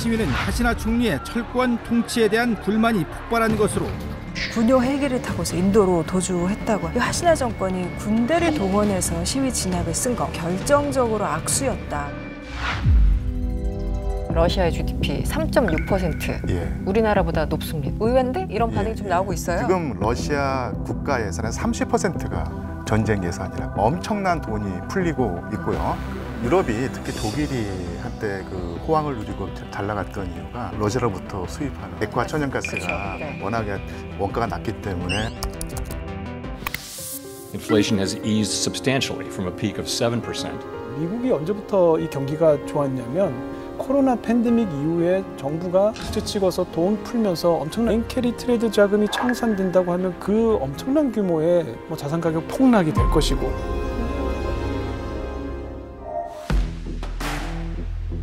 시위는 하시나 총리의 철권 통치에 대한 불만이 폭발한 것으로 군용 헬기를 타고서 인도로 도주했다고. 하시나 정권이 군대를 동원해서 시위 진압에 쓴 거 결정적으로 악수였다. 러시아의 GDP 3.6%. 예. 우리나라보다 높습니다. 의외인데 이런 반응이 좀 나오고 있어요. 지금 러시아 국가 예산의 30%가 전쟁 예산이라 엄청난 돈이 풀리고 있고요. 유럽이 특히 독일이 한때 그 호황을 누리고 잘 나갔던 이유가 러시아로부터 수입하는 액화 천연가스가 그렇죠. 네. 워낙에 원가가 낮기 때문에. Inflation has eased substantially from a peak of 7%. 미국이 언제부터 이 경기가 좋았냐면 코로나 팬데믹 이후에 정부가 부채 찍어서 돈 풀면서 엄청난 엔캐리 트레이드 자금이 청산된다고 하면 그 엄청난 규모의 자산 가격 폭락이 될 것이고.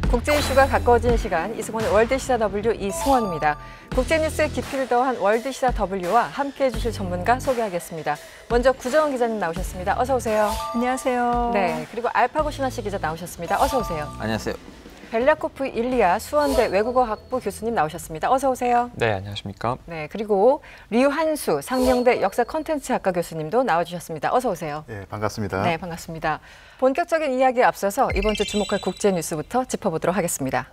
국제 이슈가 가까워지는 시간, 이승원의 월드시사 W 이승원입니다. 국제뉴스의 깊이를 더한 월드시사 W와 함께해 주실 전문가 소개하겠습니다. 먼저 구정원 기자님 나오셨습니다. 어서 오세요. 안녕하세요. 네, 그리고 알파고 신하씨 기자 나오셨습니다. 어서 오세요. 안녕하세요. 벨랴코프 일리아 수원대 외국어학부 교수님 나오셨습니다. 어서 오세요. 네, 안녕하십니까. 네, 그리고 류한수 상명대 역사 콘텐츠학과 교수님도 나와주셨습니다. 어서 오세요. 네, 반갑습니다. 네, 반갑습니다. 본격적인 이야기에 앞서서 이번 주 주목할 국제 뉴스부터 짚어보도록 하겠습니다.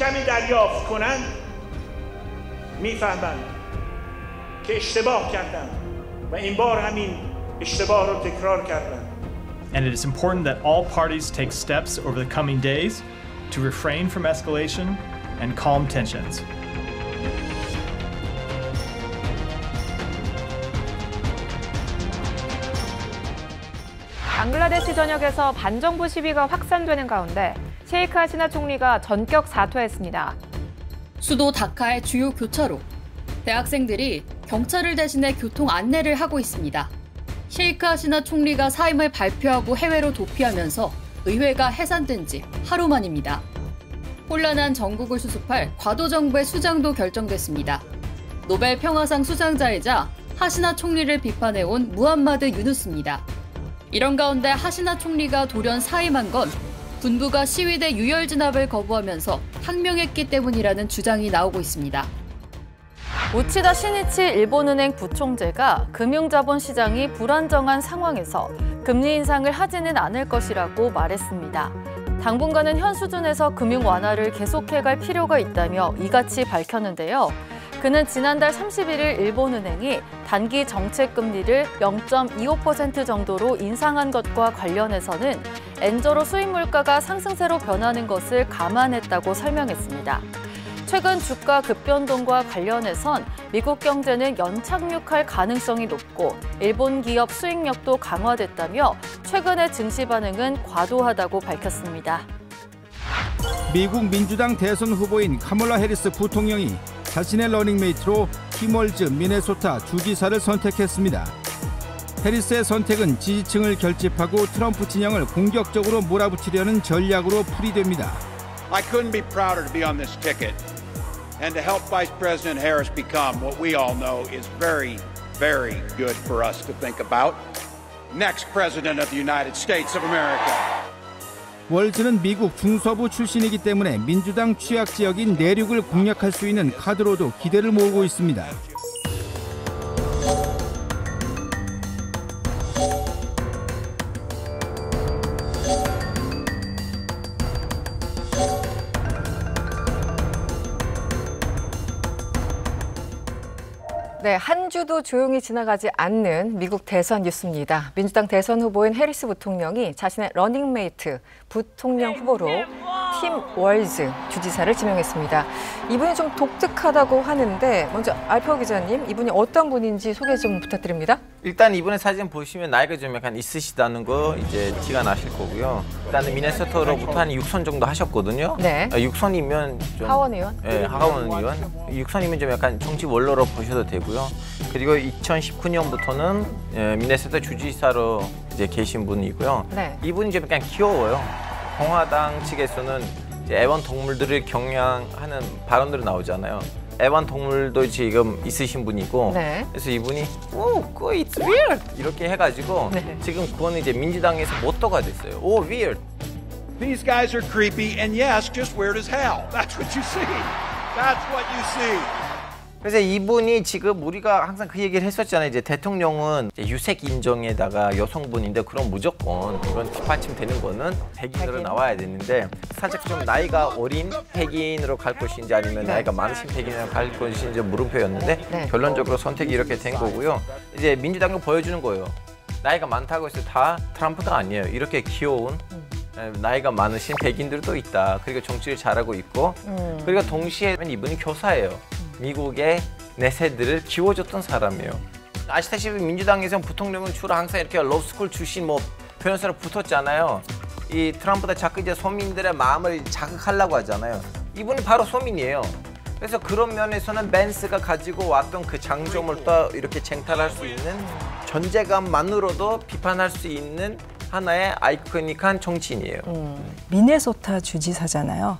محکمی دریافت کنند میفهمند که اشتباه کردند و این بار همین اشتباه رو تکرار کردند. And it is important that all parties take steps over the coming days to refrain from escalation and calm tensions. 방글라데시 전역에서 반정부 시위가 확산되는 가운데 셰이크 하시나 총리가 전격 사퇴했습니다. 수도 다카의 주요 교차로, 대학생들이 경찰을 대신해 교통 안내를 하고 있습니다. 셰이크 하시나 총리가 사임을 발표하고 해외로 도피하면서 의회가 해산된 지 하루 만입니다. 혼란한 정국을 수습할 과도 정부의 수장도 결정됐습니다. 노벨 평화상 수상자이자 하시나 총리를 비판해온 무함마드 유누스입니다. 이런 가운데 하시나 총리가 돌연 사임한 건 군부가 시위대 유혈 진압을 거부하면서 항명했기 때문이라는 주장이 나오고 있습니다. 우치다 시니치 일본은행 부총재가 금융자본시장이 불안정한 상황에서 금리 인상을 하지는 않을 것이라고 말했습니다. 당분간은 현 수준에서 금융 완화를 계속해갈 필요가 있다며 이같이 밝혔는데요. 그는 지난달 31일 일본은행이 단기 정책금리를 0.25% 정도로 인상한 것과 관련해서는 엔저로 수입 물가가 상승세로 변하는 것을 감안했다고 설명했습니다. 최근 주가 급변동과 관련해선 미국 경제는 연착륙할 가능성이 높고 일본 기업 수익력도 강화됐다며 최근의 증시 반응은 과도하다고 밝혔습니다. 미국 민주당 대선 후보인 카멀라 해리스 부통령이 자신의 러닝메이트로 팀월즈 미네소타 주지사를 선택했습니다. 해리스의 선택은 지지층을 결집하고 트럼프 진영을 공격적으로 몰아붙이려는 전략으로 풀이됩니다. I couldn't be prouder to be on this ticket and to help Vice President Harris become what we all know is very, very good for us to think about. Next President of the United States of America. 월즈는 미국 중서부 출신이기 때문에 민주당 취약 지역인 내륙을 공략할 수 있는 카드로도 기대를 모으고 있습니다. 네, 한 주도 조용히 지나가지 않는 미국 대선 뉴스입니다. 민주당 대선 후보인 해리스 부통령이 자신의 러닝메이트 부통령 후보로 팀 월즈 주지사를 지명했습니다. 이분이 좀 독특하다고 하는데 먼저 알파 기자님, 이분이 어떤 분인지 소개 좀 부탁드립니다. 일단 이분의 사진 보시면 나이가 좀 약간 있으시다는 거 이제 티가 나실 거고요. 일단은 미네소타로부터 한 6선 정도 하셨거든요. 네. 6선이면 좀 하원 의원? 네, 하원 의원. 6선이면 좀 약간 정치 원로로 보셔도 되고요. 그리고 2019년부터는 미네소타 주지사로 이제 계신 분이고요. 네. 이분이 좀 약간 귀여워요. 공화당 측에서는 이제 애완동물들을 경향하는 발언들이 나오잖아요. 애완동물도 지금 있으신 분이고, 네. 그래서 이분이 it's weird 이렇게 해가지고 네. 지금 그거는 이제 민주당에서 모토가 됐어요. weird. These guys are creepy and yes, just weird as hell. That's what you see. That's what you see. 그래서 이분이 지금 우리가 항상 그 얘기를 했었잖아요. 이제 대통령은 이제 유색 인종에다가 여성분인데 그럼 무조건 이건 뒷받침되는 거는 백인으로 나와야 되는데 살짝 좀 나이가 어린 백인으로 갈 것인지 아니면 나이가 많으신 백인으로 갈 것인지 물음표였는데 결론적으로 선택이 이렇게 된 거고요. 이제 민주당이 보여주는 거예요. 나이가 많다고 해서 다 트럼프가 아니에요. 이렇게 귀여운 나이가 많으신 백인들도 있다. 그리고 정치를 잘하고 있고 그리고 동시에 이분이 교사예요. 미국의 내세들을 키워줬던 사람이에요. 아시다시피 민주당에서는 부통령은 주로 항상 이렇게 로스쿨 출신 변호사로 붙었잖아요. 이 트럼프가 자꾸 이제 서민들의 마음을 자극하려고 하잖아요. 이분이 바로 서민이에요. 그래서 그런 면에서는 벤스가 가지고 왔던 그 장점을 또 이렇게 쟁탈할 수 있는 존재감만으로도 비판할 수 있는 하나의 아이코닉한 정치인이에요. 미네소타 주지사잖아요.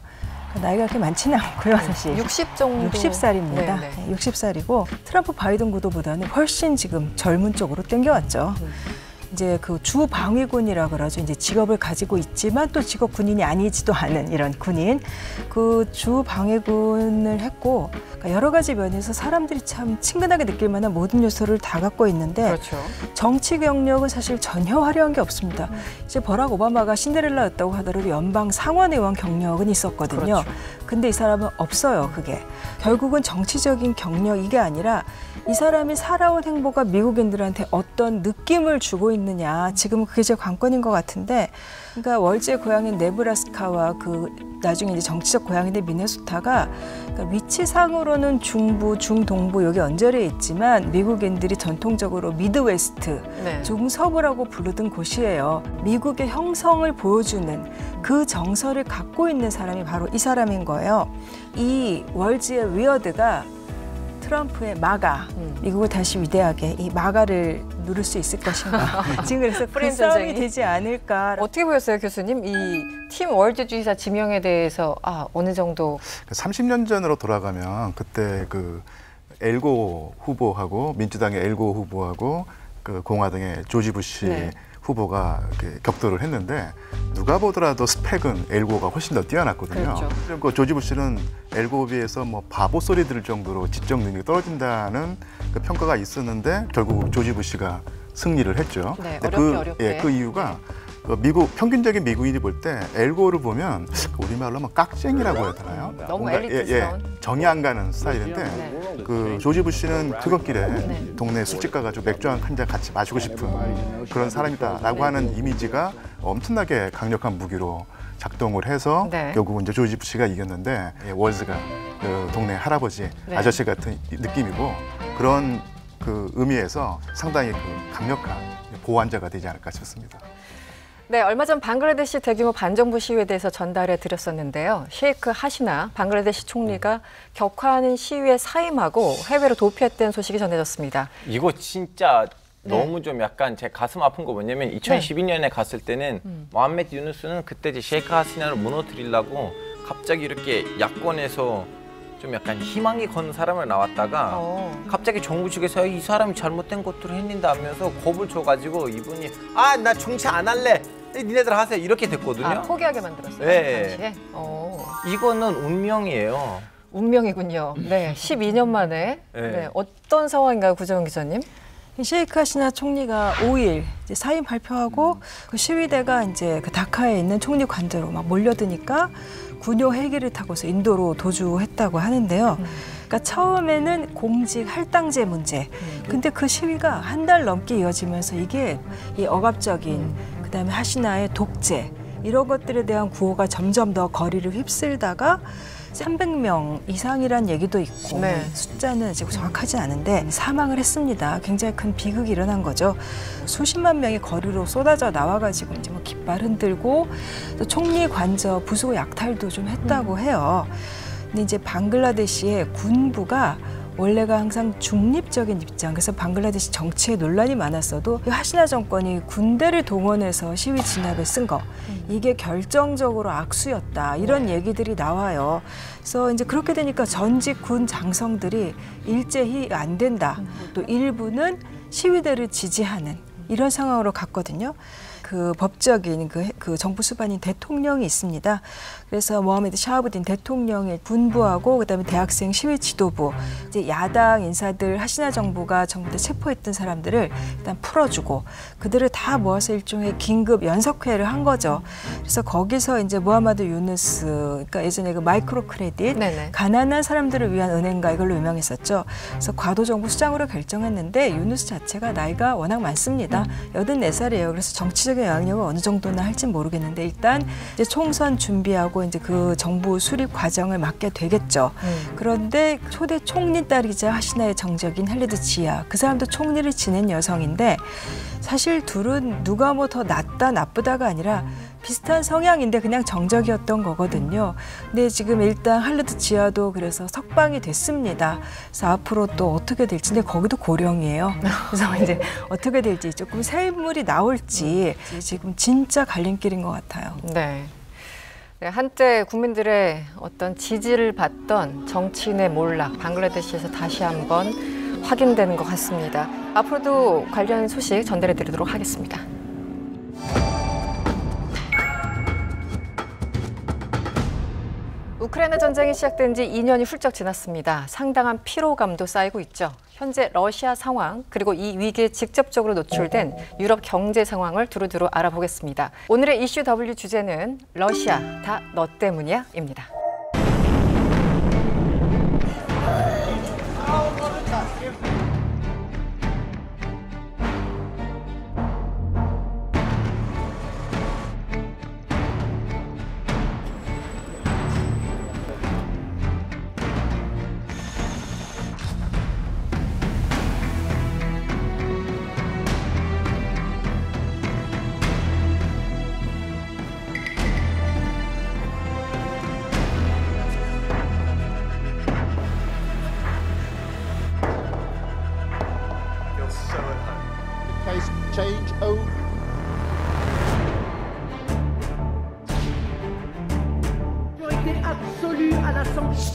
나이가 그렇게 많지는 않고요, 사실. 60 정도. 60살입니다. 네네. 60살이고 트럼프 바이든 구도보다는 훨씬 지금 젊은 쪽으로 땡겨왔죠. 이제 그 주방위군이라 그러죠. 이제 직업을 가지고 있지만 또 직업 군인이 아니지도 않은 이런 군인. 그 주방위군을 했고 그러니까 여러 가지 면에서 사람들이 참 친근하게 느낄 만한 모든 요소를 다 갖고 있는데 그렇죠. 정치 경력은 사실 전혀 화려한 게 없습니다. 이제 버락 오바마가 신데렐라였다고 하더라도 연방 상원의원 경력은 있었거든요. 그렇죠. 근데 이 사람은 없어요, 그게. 결국은 정치적인 경력 이게 아니라 이 사람이 살아온 행보가 미국인들한테 어떤 느낌을 주고 있느냐. 지금 그게 제 관건인 것 같은데 그러니까 월즈의 고향인 네브라스카와 그 나중에 이제 정치적 고향인데 미네소타가 그러니까 위치상으로는 중부, 중동부 여기 언저리에 있지만 미국인들이 전통적으로 미드웨스트, 중서부라고 부르던 곳이에요. 미국의 형성을 보여주는 그 정서를 갖고 있는 사람이 바로 이 사람인 거예요. 이 월즈의 위어드가 트럼프의 마가, 미국을 다시 위대하게 이 마가를 누를 수 있을 것인가. 지금 그래서 그 싸움이 되지 않을까. 어떻게 보였어요, 교수님? 이 팀 월즈 주지사 지명에 대해서 어느 정도? 30년 전으로 돌아가면 그때 그 엘고 후보하고 민주당의 엘고 후보하고 그 공화당의 조지 부시 후보가 이렇게 격돌을 했는데 누가 보더라도 스펙은 엘고가 훨씬 더 뛰어났거든요. 그렇죠. 그 조지 부시는 엘고에 비해서 바보 소리 들을 정도로 지적 능력이 떨어진다는 그 평가가 있었는데 결국 조지 부시가 승리를 했죠. 네, 어렵게. 그 이유가 미국 평균적인 미국인이 볼 때 엘고를 보면 우리말로 하면 깍쟁이라고 해야 되나요? 너무 엘리트스러운. 정이 안 가는 스타일인데 그 조지 부시는 퇴근길에 동네 술집 가가지고 맥주 한 잔 같이 마시고 싶은 그런 사람이다라고 하는 이미지가 엄청나게 강력한 무기로 작동을 해서 결국은 이제 조지 부시가 이겼는데 월즈가 그 동네 할아버지 아저씨 같은 느낌이고 그런 그 의미에서 상당히 그 강력한 보완자가 되지 않을까 싶습니다. 네, 얼마 전 방글라데시 대규모 반정부 시위에 대해서 전달해 드렸었는데요. 셰이크 하시나 방글라데시 총리가 격화하는 시위에 사임하고 해외로 도피했다는 소식이 전해졌습니다. 이거 진짜 너무 좀 약간 제 가슴 아픈 거 뭐냐면 2012년에 갔을 때는 모하메드 유누스는 그때 이제 셰이크 하시나를 무너뜨리려고 갑자기 이렇게 야권에서 좀 약간 희망이 건 사람을 나왔다가 갑자기 정부 측에서 이 사람이 잘못된 것들을 했는다 하면서 겁을 줘가지고 이분이 나 정치 안 할래 니네들 하세요 이렇게 됐거든요. 포기하게 만들었어요. 네. 이거는 운명이에요. 운명이군요. 네, 12년 만에 어떤 상황인가요, 구정은 기자님? 셰이크 하시나 총리가 5일 이제 사임 발표하고 그 시위대가 이제 그 다카에 있는 총리 관저로 막 몰려드니까 군용 헬기를 타고서 인도로 도주했다고 하는데요. 그러니까 처음에는 공직 할당제 문제. 근데 그 시위가 한 달 넘게 이어지면서 이게 이 억압적인 그다음에 하시나의 독재 이런 것들에 대한 구호가 점점 더 거리를 휩쓸다가 300명 이상이란 얘기도 있고 네. 숫자는 지금 정확하지 않은데 사망을 했습니다. 굉장히 큰 비극이 일어난 거죠. 수십만 명이 거리로 쏟아져 나와가지고 이제 뭐 깃발 흔들고 또 총리 관저 부수고 약탈도 좀 했다고 해요. 근데 이제 방글라데시의 군부가 원래가 항상 중립적인 입장, 그래서 방글라데시 정치에 논란이 많았어도 하시나 정권이 군대를 동원해서 시위 진압에 쓴 거, 이게 결정적으로 악수였다 이런 얘기들이 나와요. 그래서 이제 그렇게 되니까 전직 군 장성들이 일제히 안 된다. 또 일부는 시위대를 지지하는 이런 상황으로 갔거든요. 그 법적인 그 정부 수반인 대통령이 있습니다. 그래서 모하메드 샤하부딘 대통령의 군부하고 그다음에 대학생 시위 지도부, 이제 야당 인사들 하시나 정부가 전부 다 체포했던 사람들을 일단 풀어주고 그들을 다 모아서 일종의 긴급 연석회를 한 거죠. 그래서 거기서 이제 무하마드 유누스, 그러니까 예전에 그 마이크로 크레딧, 가난한 사람들을 위한 은행가 이걸로 유명했었죠. 그래서 과도 정부 수장으로 결정했는데 유누스 자체가 나이가 워낙 많습니다. 84살이에요. 그래서 정치적인 영향력을 어느 정도나 할진 모르겠는데 일단 이제 총선 준비하고 이제 그 정부 수립 과정을 맡게 되겠죠. 그런데 초대 총리 딸이자 하시나의 정적인 할리드 지아, 그 사람도 총리를 지낸 여성인데 사실 둘은 누가 뭐 더 낫다 나쁘다가 아니라 비슷한 성향인데 그냥 정적이었던 거거든요. 근데 지금 일단 할리드 지아도 그래서 석방이 됐습니다. 그래서 앞으로 또 어떻게 될지, 근데 거기도 고령이에요. 그래서 이제 어떻게 될지 조금 새 인물이 나올지 지금 진짜 갈림길인 것 같아요. 네. 네, 한때 국민들의 어떤 지지를 받던 정치인의 몰락, 방글라데시에서 다시 한번 확인되는 것 같습니다. 앞으로도 관련 소식 전달해드리도록 하겠습니다. 우크라이나 전쟁이 시작된 지 2년이 훌쩍 지났습니다. 상당한 피로감도 쌓이고 있죠. 현재 러시아 상황, 그리고 이 위기에 직접적으로 노출된 유럽 경제 상황을 두루두루 알아보겠습니다. 오늘의 이슈 W 주제는 러시아, 다 너 때문이야? 입니다. Change home. Priorité absolue à la santé.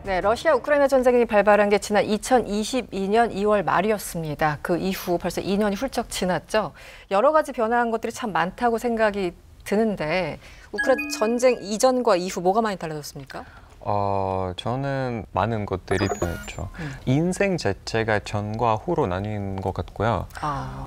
네, 러시아 우크라이나 전쟁이 발발한 게 지난 2022년 2월 말이었습니다. 그 이후 벌써 2년이 훌쩍 지났죠. 여러 가지 변화한 것들이 참 많다고 생각이 드는데 우크라이나 전쟁 이전과 이후 뭐가 많이 달라졌습니까? 저는 많은 것들이 변했죠. 인생 자체가 전과 후로 나뉜 것 같고요.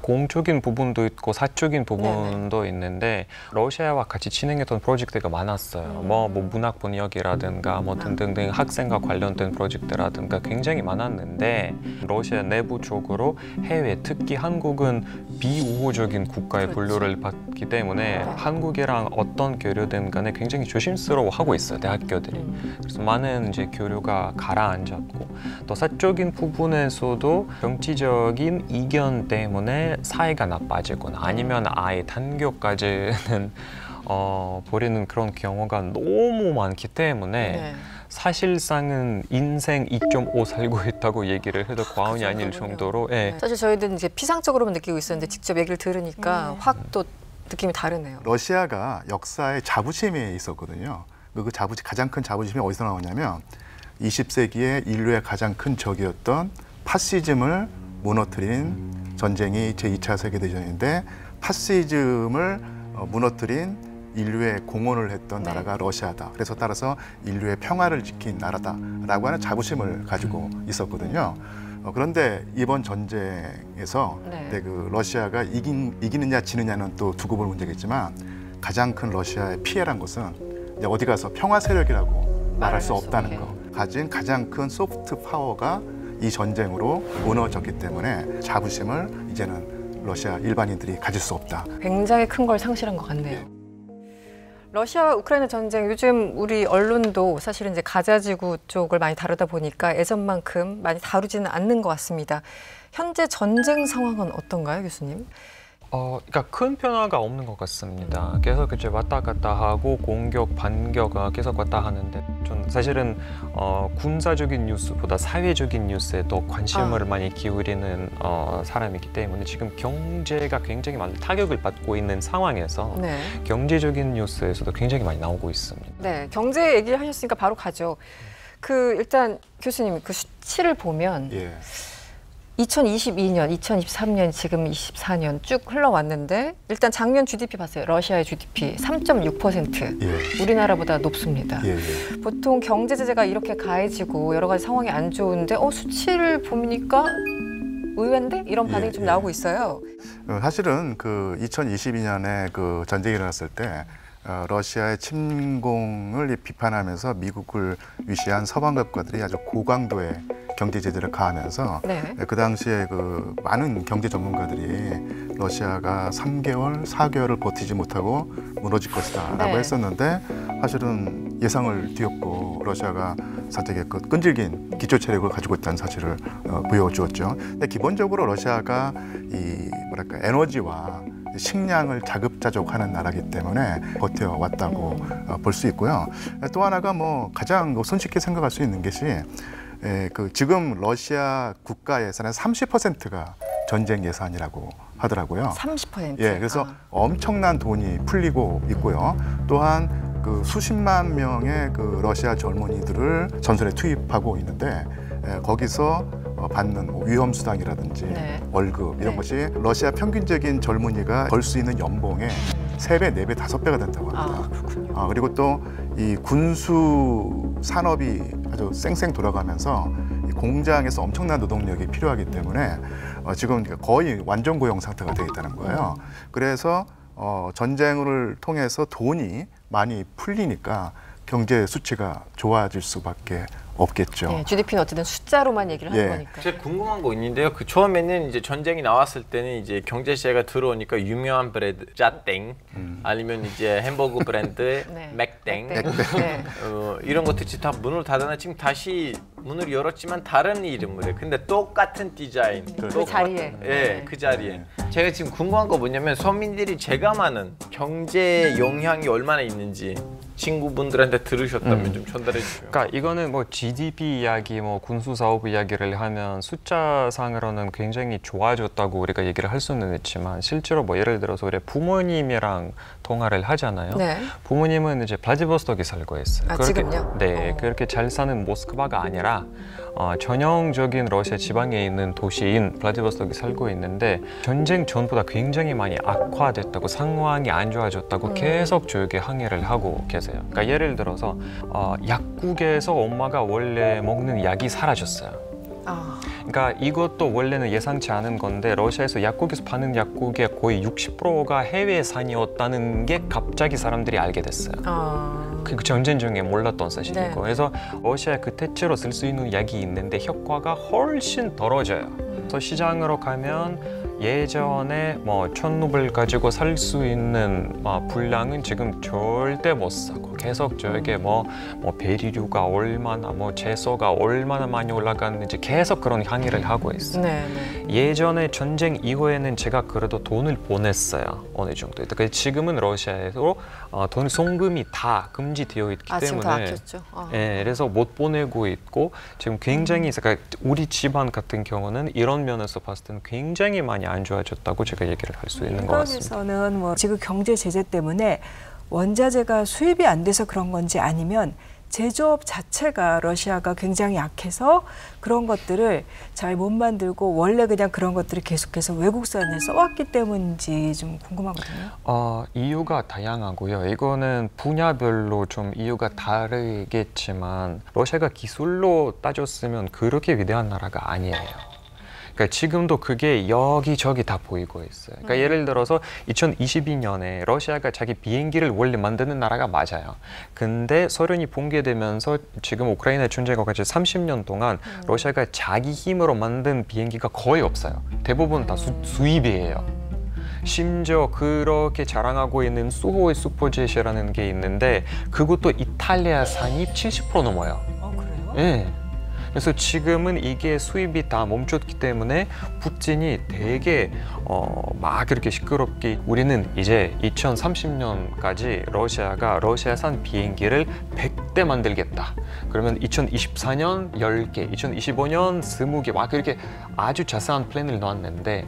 공적인 부분도 있고 사적인 부분도 있는데 러시아와 같이 진행했던 프로젝트가 많았어요. 뭐 문학 번역이라든가 뭐 등등등 학생과 관련된 프로젝트라든가 굉장히 많았는데 러시아 내부적으로 해외, 특히 한국은 비우호적인 국가의 분류를 받기 때문에 한국이랑 어떤 교류든 간에 굉장히 조심스러워하고 있어요, 대학교들이. 그래서 많은 이제 교류가 가라앉았고 또 사적인 부분에서도 정치적인 이견 때문에 사이가 나빠지거나 아니면 아예 단교까지는 버리는 그런 경우가 너무 많기 때문에 사실상은 인생 2.5 살고 있다고 얘기를 해도 과언이 아닐 정도로 사실 저희들은 이제 피상적으로만 느끼고 있었는데 직접 얘기를 들으니까 확 또 느낌이 다르네요. 러시아가 역사에 자부심이 있었거든요. 그 가장 큰 자부심이 어디서 나오냐면 20세기의 인류의 가장 큰 적이었던 파시즘을 무너뜨린 전쟁이 제2차 세계대전인데 파시즘을 무너뜨린 인류의 공헌을 했던 나라가 러시아다. 그래서 따라서 인류의 평화를 지킨 나라다라고 하는 자부심을 가지고 있었거든요. 그런데 이번 전쟁에서 그 러시아가 이기느냐 지느냐는 또 두고 볼 문제겠지만 가장 큰 러시아의 피해란 것은 이제 어디 가서 평화 세력이라고 말할 수 없다는 거. 가진 가장 큰 소프트 파워가 이 전쟁으로 무너졌기 때문에 자부심을 이제는 러시아 일반인들이 가질 수 없다. 굉장히 큰 걸 상실한 것 같네요. 러시아 우크라이나 전쟁 요즘 우리 언론도 사실은 이제 가자지구 쪽을 많이 다루다 보니까 예전만큼 많이 다루지는 않는 것 같습니다. 현재 전쟁 상황은 어떤가요, 교수님? 그러니까 큰 변화가 없는 것 같습니다. 계속 이제 왔다 갔다 하고 공격, 반격 계속 왔다 하는데 전 사실은 군사적인 뉴스보다 사회적인 뉴스에 더 관심을 많이 기울이는 사람이기 때문에 지금 경제가 굉장히 많은 타격을 받고 있는 상황에서 경제적인 뉴스에서도 굉장히 많이 나오고 있습니다. 네, 경제 얘기를 하셨으니까 바로 가죠. 일단 교수님 그 수치를 보면 2022년, 2023년, 지금 24년 쭉 흘러왔는데 일단 작년 GDP 봤어요. 러시아의 GDP 3.6%. 우리나라보다 높습니다. 보통 경제 제재가 이렇게 가해지고 여러 가지 상황이 안 좋은데 수치를 보니까 의외인데? 이런 반응이 좀 나오고 있어요. 사실은 그 2022년에 그 전쟁이 일어났을 때 러시아의 침공을 비판하면서 미국을 위시한 서방 국가들이 아주 고강도의 경제 제재를 가하면서 그 당시에 그 많은 경제 전문가들이 러시아가 3개월, 4개월을 버티지 못하고 무너질 것이다라고 했었는데 사실은 예상을 뒤엎고 러시아가 사태의 그 끈질긴 기초 체력을 가지고 있다는 사실을 보여주었죠. 근데 기본적으로 러시아가 이 에너지와 식량을 자급자족하는 나라이기 때문에 버텨왔다고 볼 수 있고요. 또 하나가 가장 손쉽게 생각할 수 있는 것이 지금 러시아 국가 예산의 30%가 전쟁 예산이라고 하더라고요. 30%? 그래서 엄청난 돈이 풀리고 있고요. 또한 그 수십만 명의 그 러시아 젊은이들을 전선에 투입하고 있는데 거기서 받는 위험수당이라든지 월급 이런 것이 러시아 평균적인 젊은이가 벌 수 있는 연봉의 3배, 4배, 5배가 된다고 합니다. 그리고 또 이 군수 산업이 아주 쌩쌩 돌아가면서 이 공장에서 엄청난 노동력이 필요하기 때문에 지금 거의 완전 고용 상태가 되어 있다는 거예요. 그래서 전쟁을 통해서 돈이 많이 풀리니까 경제 수치가 좋아질 수밖에 없겠죠. GDP는 어쨌든 숫자로만 얘기를 하는 거니까. 제가 궁금한 거 있는데요. 그 처음에는 이제 전쟁이 나왔을 때는 이제 경제 제재가 들어오니까 유명한 브랜드 짜땡 아니면 이제 햄버거 브랜드 맥땡 이런 것들이 다 문을 닫아놔 지금 다시 문을 열었지만 다른 이름으로 해. 근데 똑같은 디자인. 그 자리에. 그 자리에. 제가 지금 궁금한 거 뭐냐면 서민들이 체감하는 경제 영향이 얼마나 있는지 친구분들한테 들으셨다면 좀 전달해 주세요. 그러니까 이거는 GDP 이야기, 군수 사업 이야기를 하면 숫자상으로는 굉장히 좋아졌다고 우리가 얘기를 할 수는 있지만 실제로 예를 들어서 우리 부모님이랑 통화를 하잖아요. 부모님은 이제 블라디보스톡에 살고 있어요. 지금요? 네, 그렇게 잘 사는 모스크바가 아니라 전형적인 러시아 지방에 있는 도시인 블라디보스톡에 살고 있는데 전쟁 전보다 굉장히 많이 악화됐다고 상황이 안 좋아졌다고 계속 저에게 항의를 하고 계세요. 그러니까 예를 들어서 약국에서 엄마가 원래 먹는 약이 사라졌어요. 그러니까 이것도 원래는 예상치 않은 건데 러시아에서 약국에서 파는 약국의 거의 60%가 해외산이었다는 게 갑자기 사람들이 알게 됐어요. 그 전쟁 중에 몰랐던 사실이고 그래서 러시아에 그 대체로 쓸 수 있는 약이 있는데 효과가 훨씬 떨어져요. 그래서 시장으로 가면 예전에 1,000루블 가지고 살 수 있는 분량은 지금 절대 못 사고 계속 저에게 베리류가 얼마나 채소가 얼마나 많이 올라갔는지 계속 그런 항의를 하고 있어요. 예전에 전쟁 이후에는 제가 그래도 돈을 보냈어요. 어느 정도. 그러니까 지금은 러시아에서 돈 송금이 다 금지되어 있기 때문에 그래서 못 보내고 있고 지금 굉장히 그러니까 우리 집안 같은 경우는 이런 면에서 봤을 때는 굉장히 많이 안 좋아졌다고 제가 얘기를 할 수 있는 것 같습니다. 유럽에서는 지금 경제 제재 때문에 원자재가 수입이 안 돼서 그런 건지 아니면 제조업 자체가 러시아가 굉장히 약해서 그런 것들을 잘 못 만들고 원래 그냥 그런 것들을 계속해서 외국산을 써왔기 때문인지 좀 궁금하거든요. 이유가 다양하고요. 이거는 분야별로 좀 이유가 다르겠지만 러시아가 기술로 따졌으면 그렇게 위대한 나라가 아니에요. 그러니까 지금도 그게 여기저기 다 보이고 있어요. 그러니까 예를 들어서 2022년에 러시아가 자기 비행기를 원래 만드는 나라가 맞아요. 근데 소련이 붕괴되면서 지금 우크라이나 전쟁과 같이 30년 동안 러시아가 자기 힘으로 만든 비행기가 거의 없어요. 대부분 다 수입이에요. 심지어 그렇게 자랑하고 있는 수호의 슈퍼젯이라는 게 있는데 그것도 이탈리아 산입 70% 넘어요. 그래요? 네. 그래서 지금은 이게 수입이 다 멈췄기 때문에 푸틴이 되게 막 이렇게 시끄럽게 우리는 이제 2030년까지 러시아가 러시아산 비행기를 100대 만들겠다. 그러면 2024년 10개, 2025년 20개 막 이렇게 아주 자세한 플랜을 놓았는데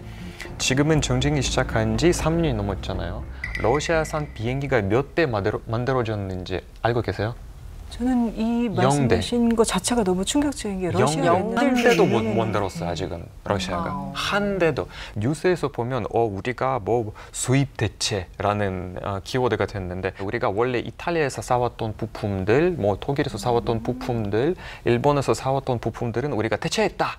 지금은 전쟁이 시작한 지 3년이 넘었잖아요. 러시아산 비행기가 몇 대 만들어졌는지 알고 계세요? 저는 이 말씀하신 것 자체가 너무 충격적인 게 러시아가 한 대도 못 만들었어요. 아직은 러시아가 한 대도. 뉴스에서 보면 우리가 뭐 수입 대체라는 키워드가 됐는데 우리가 원래 이탈리아에서 사왔던 부품들, 뭐 독일에서 사왔던 부품들, 일본에서 사왔던 부품들은 우리가 대체했다.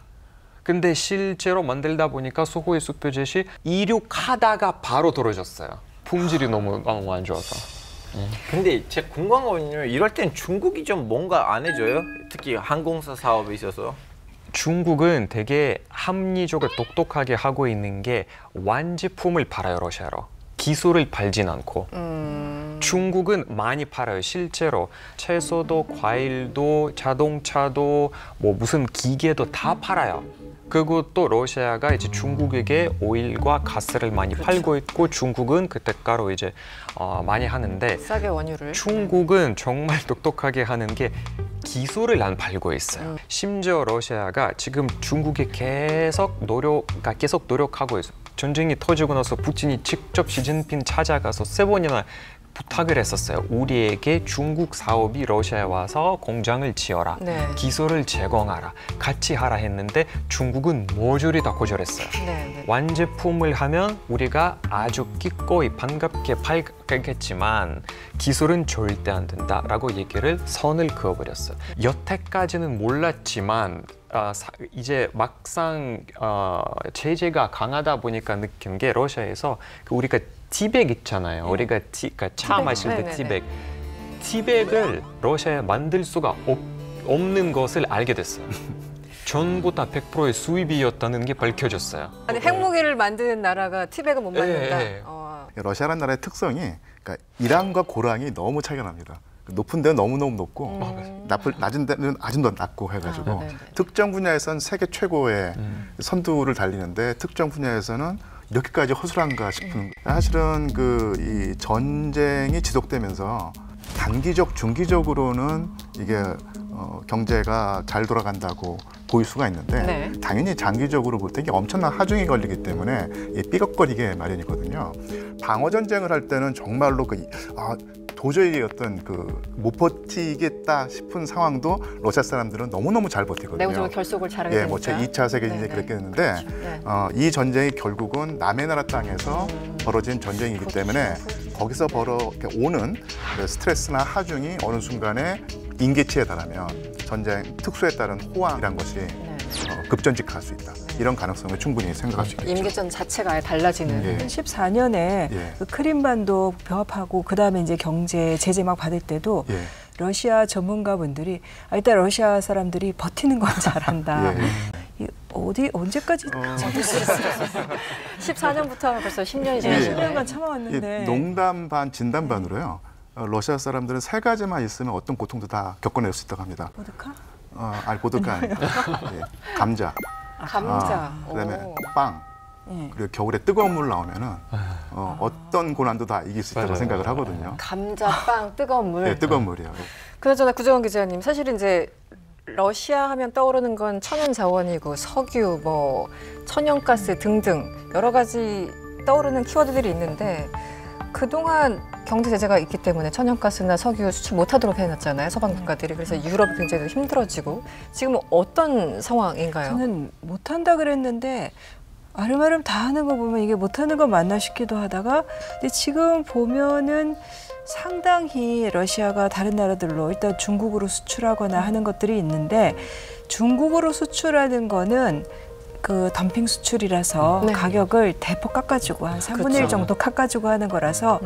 근데 실제로 만들다 보니까 수호의 슈퍼젯이 이륙하다가 바로 떨어졌어요. 품질이 너무 안 좋아서. 근데 제 궁금한 거는요. 이럴 땐 중국이 좀 뭔가 안 해줘요? 특히 항공사 사업에 있어서. 중국은 되게 합리적으로 똑똑하게 하고 있는 게 완제품을 팔아요. 러시아로. 기술을 팔진 않고. 중국은 많이 팔아요. 실제로 채소도 과일도 자동차도 뭐 무슨 기계도 다 팔아요. 그것도 러시아가 이제 중국에게 오일과 가스를 많이 팔고 있고 중국은 그 대가로 이제 많이 하는데 싸게 원유를. 중국은 정말 똑똑하게 하는 게 기술을 안 팔고 있어요. 심지어 러시아가 지금 중국에 계속 노력하고 있어요. 전쟁이 터지고 나서 푸틴이 직접 시진핑 찾아가서 3번이나 부탁을 했었어요. 우리에게 중국 사업이 러시아에 와서 공장을 지어라. 네. 기술을 제공하라. 같이 하라 했는데 중국은 모조리 다 거절했어요. 네. 완제품을 하면 우리가 아주 기꺼이 반갑게 팔겠지만 기술은 절대 안 된다라고 얘기를 선을 그어버렸어요. 여태까지는 몰랐지만 이제 막상 제재가 강하다 보니까 느낀 게 러시아에서 우리가 티백 있잖아요. 우리가 차 마실 때 티백. 티백을 러시아에 만들 수가 없는 것을 알게 됐어요. 전부 다 100%의 수입이었다는 게 밝혀졌어요. 아니 핵무기를 만드는 나라가 티백을 못 만든다. 러시아라는 나라의 특성이 그러니까 이란과 고랑이 너무 차이가 납니다. 높은 데는 너무너무 높고 낮은 데는 아주 더 낮고 해가지고 특정 분야에서는 세계 최고의 선두를 달리는데 특정 분야에서는 이렇게까지 허술한가 싶은 사실은 이 전쟁이 지속되면서 단기적, 중기적으로는 이게 경제가 잘 돌아간다고 보일 수가 있는데 당연히 장기적으로 볼 때 이게 엄청난 하중이 걸리기 때문에 삐걱거리게 마련이거든요. 방어 전쟁을 할 때는 정말로 도저히 못 버티겠다 싶은 상황도 러시아 사람들은 너무너무 잘 버티거든요. 내부적으로 결속을 잘하게 되니까. 뭐 제2차 세계대전이 그렇게 했는데 이 전쟁이 결국은 남의 나라 땅에서 벌어진 전쟁이기 때문에 거기서 오는 스트레스나 하중이 어느 순간에 임계치에 달하면 전쟁 특수에 따른 호황이란 것이 급전직할 수 있다. 이런 가능성을 충분히 생각할 수 있겠죠. 임계점 자체가 아예 달라지는. 14년에 그 크림반도 병합하고 그다음에 이제 경제 제재 막 받을 때도 러시아 전문가분들이 일단 러시아 사람들이 버티는 건 잘한다. 언제까지 참을 수 있어요? 14년부터 벌써 10년이 지났는데 10년간 참아왔는데 농담 반 진담 반으로요. 러시아 사람들은 3가지만 있으면 어떤 고통도 다 겪어낼 수 있다고 합니다. 보드카? 보드카 아닙니다. 감자. 그다음에 빵. 그리고 겨울에 뜨거운 물 나오면은 어떤 고난도 다 이길 수 있다고 생각을 하거든요. 감자, 빵, 뜨거운 물. 네, 뜨거운 물이요. 그나저나 구정원 기자님, 사실 이제 러시아 하면 떠오르는 건 천연 자원이고 석유, 뭐 천연가스 등등 여러 가지 떠오르는 키워드들이 있는데 그동안 경제 제재가 있기 때문에 천연가스나 석유 수출 못하도록 해놨잖아요. 서방 국가들이. 그래서 유럽이 굉장히 힘들어지고 지금은 어떤 상황인가요? 저는 못한다 그랬는데 아름아름 다 하는 거 보면 이게 못하는 거 맞나 싶기도 하다가 근데 지금 보면은 상당히 러시아가 다른 나라들로 일단 중국으로 수출하거나 하는 것들이 있는데 중국으로 수출하는 거는 그 덤핑 수출이라서 네. 가격을 대폭 깎아주고 한 3분의 1 그렇죠. 정도 깎아주고 하는 거라서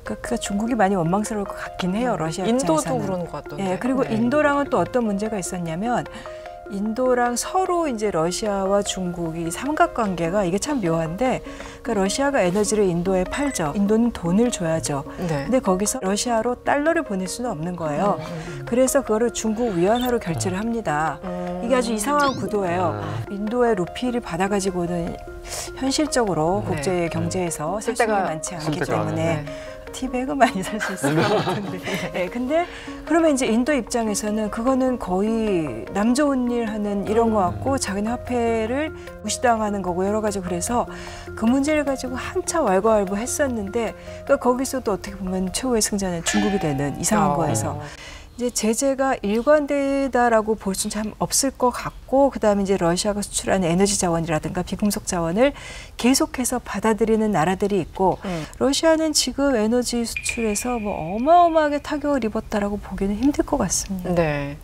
그러니까 중국이 많이 원망스러울 것 같긴 해요. 러시아 인도도 입장에서는. 그런 것 같던데. 예, 그리고 네. 인도랑은 또 어떤 문제가 있었냐면 인도랑 서로 이제 러시아와 중국이 삼각관계가 이게 참 묘한데 그러니까 러시아가 에너지를 인도에 팔죠. 인도는 돈을 줘야죠. 네. 근데 거기서 러시아로 달러를 보낼 수는 없는 거예요. 그래서 그거를 중국 위안화로 결제를 합니다. 이게 아주 이상한 구도예요. 인도의 루피를 받아가지고는 현실적으로 네. 국제 경제에서 살 수 있는 게 많지 않기 때문에 티백은 많이 살 수 있을 것 같은데. 네, 근데 그러면 이제 인도 입장에서는 그거는 거의 남 좋은 일 하는 이런 거 같고 자기네 화폐를 무시당하는 거고 여러 가지 그래서 그 문제를 가지고 한참 왈가왈부했었는데 그러니까 거기서도 어떻게 보면 최후의 승자는 중국이 되는 이상한 거에서. 이제 제재가 일관되다라고 볼 수는 참 없을 것 같고 그다음에 이제 러시아가 수출하는 에너지 자원이라든가 비금속 자원을 계속해서 받아들이는 나라들이 있고 러시아는 지금 에너지 수출에서 뭐 어마어마하게 타격을 입었다라고 보기는 힘들 것 같습니다. 네.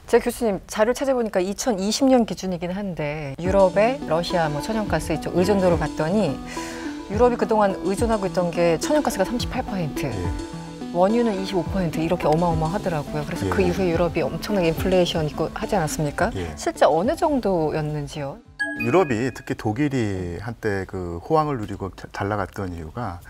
제가 교수님 자료를 찾아보니까 2020년 기준이긴 한데 유럽의 러시아 뭐 천연가스 이쪽 의존도를 봤더니 유럽이 그동안 의존하고 있던 게 천연가스가 38%. 원유는 25% 이렇게 어마어마하더라고요. 그래서 그 이후에 유럽이 엄청나게 인플레이션 있고 하지 않았습니까? 실제 어느 정도였는지요? 유럽이 특히 독일이 한때 그 호황을 누리고 잘 나갔던 이유가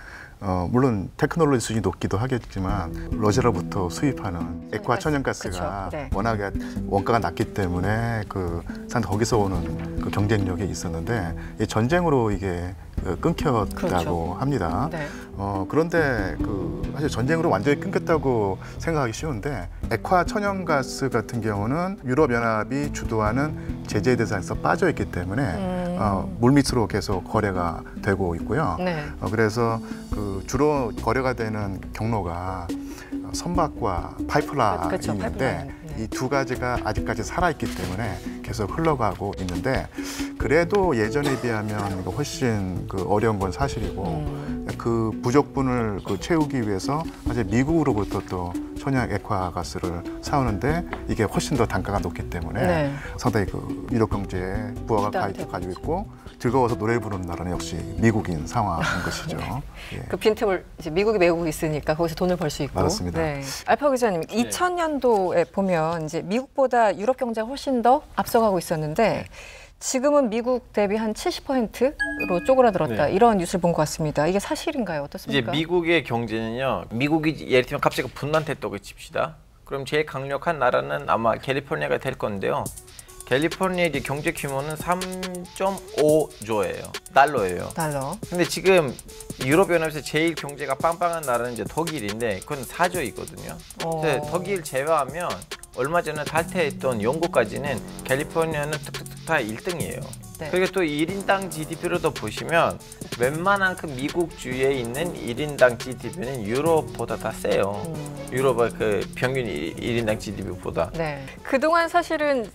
물론 테크놀로지 수준이 높기도 하겠지만 러시아로부터 수입하는 액화 천연가스가 워낙에 원가가 낮기 때문에 그 거기서 오는 그 경쟁력이 있었는데 이 전쟁으로 이게 끊겼다고 합니다. 네. 그런데 사실 전쟁으로 완전히 끊겼다고 생각하기 쉬운데 액화 천연가스 같은 경우는 유럽연합이 주도하는 제재 대상에서 빠져 있기 때문에 물밑으로 계속 거래가 되고 있고요. 네. 그래서 주로 거래가 되는 경로가 선박과 파이프라인인데 이 두 가지가 아직까지 살아있기 때문에 계속 흘러가고 있는데 그래도 예전에 비하면 훨씬 어려운 건 사실이고 그 부족분을 채우기 위해서 사실 미국으로부터 또 천연 액화가스를 사오는데 이게 훨씬 더 단가가 높기 때문에 상당히 유럽 경제에 부하가 가지고 있고 즐거워서 노래 부르는 나라는 역시 미국인 상황인 것이죠. 그 빈틈을 이제 미국이 메우고 있으니까 거기서 돈을 벌 수 있고. 맞습니다. 네. 알파 기자님, 2000년도에 보면 이제 미국보다 유럽 경제가 훨씬 더 앞서가고 있었는데 지금은 미국 대비 한 70%로 쪼그라들었다. 이런 뉴스를 본 것 같습니다. 이게 사실인가요? 어떻습니까? 이제 미국의 경제는요. 미국이 예를 들면 갑자기 분란됐다고 칩시다. 그럼 제일 강력한 나라는 아마 캘리포니아가 될 건데요. 캘리포니아 이제 경제 규모는 3.5조예요. 달러예요. 근데 지금 유럽연합에서 제일 경제가 빵빵한 나라는 이제 독일인데 그건 4조이거든요. 독일 제외하면 얼마 전에 탈퇴했던 영국까지는 캘리포니아는 툭툭툭 다 1등이에요. 그리고 또 1인당 GDP로도 보시면 웬만한 그 미국 주에 있는 1인당 GDP는 유럽보다 다 세요. 유럽의 그 평균 1인당 GDP보다. 그동안 사실은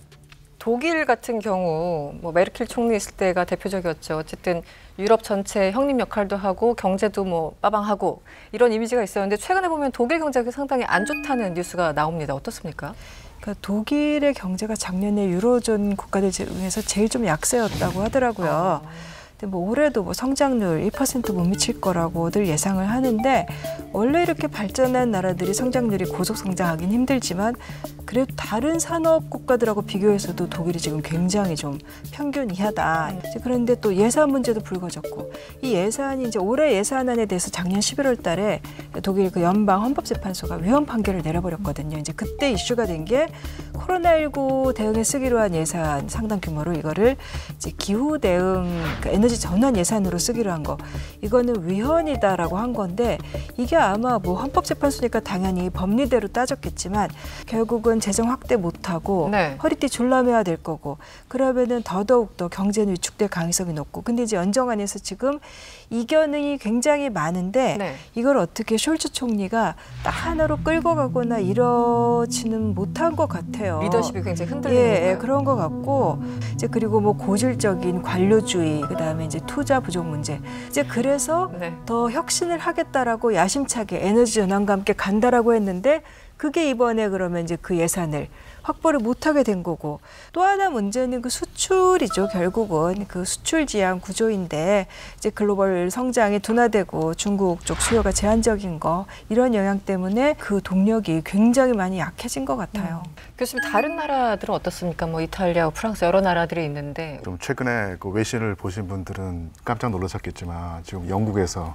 독일 같은 경우 뭐 메르켈 총리 있을 때가 대표적이었죠. 어쨌든 유럽 전체 형님 역할도 하고 경제도 뭐 빠방하고 이런 이미지가 있었는데 최근에 보면 독일 경제가 상당히 안 좋다는 뉴스가 나옵니다. 어떻습니까? 그러니까 독일의 경제가 작년에 유로존 국가들 중에서 제일 좀 약세였다고 하더라고요. 근데 뭐 올해도 뭐 성장률 1% 못 미칠 거라고들 예상을 하는데 원래 이렇게 발전한 나라들이 성장률이 고속 성장하긴 힘들지만 그래도 다른 산업 국가들하고 비교해서도 독일이 지금 굉장히 좀 평균 이하다. 그런데 또 예산 문제도 불거졌고 이 예산이 이제 올해 예산안에 대해서 작년 11월 달에 독일 그 연방 헌법재판소가 위헌 판결을 내려버렸거든요. 이제 그때 이슈가 된 게 코로나19 대응에 쓰기로 한 예산 상당 규모로 이거를 이제 기후 대응 그러니까 에너지 전환 예산으로 쓰기로 한 거. 이거는 위헌이다라고 한 건데 이게 아마 뭐 헌법재판소니까 당연히 법리대로 따졌겠지만 결국은 재정 확대 못하고 허리띠 졸라매야 될 거고 그러면은 더더욱 더 경제는 위축될 가능성이 높고 근데 이제 연정안에서 지금 이견이 굉장히 많은데 이걸 어떻게 숄츠 총리가 딱 하나로 끌고 가거나 이러지는 못한 것 같아요. 리더십이 굉장히 흔들리는 거예요. 그런 것 같고 이제 그리고 뭐 고질적인 관료주의 그다음에 이제 투자 부족 문제 이제 그래서 더 혁신을 하겠다라고 야심차게 에너지 전환과 함께 간다라고 했는데 그게 이번에 그러면 이제 그 예산을 확보를 못하게 된 거고, 또 하나 문제는 그 수출이죠. 결국은 그 수출 지향 구조인데 이제 글로벌 성장이 둔화되고 중국 쪽 수요가 제한적인 거, 이런 영향 때문에 그 동력이 굉장히 많이 약해진 것 같아요. 교수님, 다른 나라들은 어떻습니까? 뭐 이탈리아, 프랑스 여러 나라들이 있는데. 좀 최근에 그 외신을 보신 분들은 깜짝 놀라셨겠지만 지금 영국에서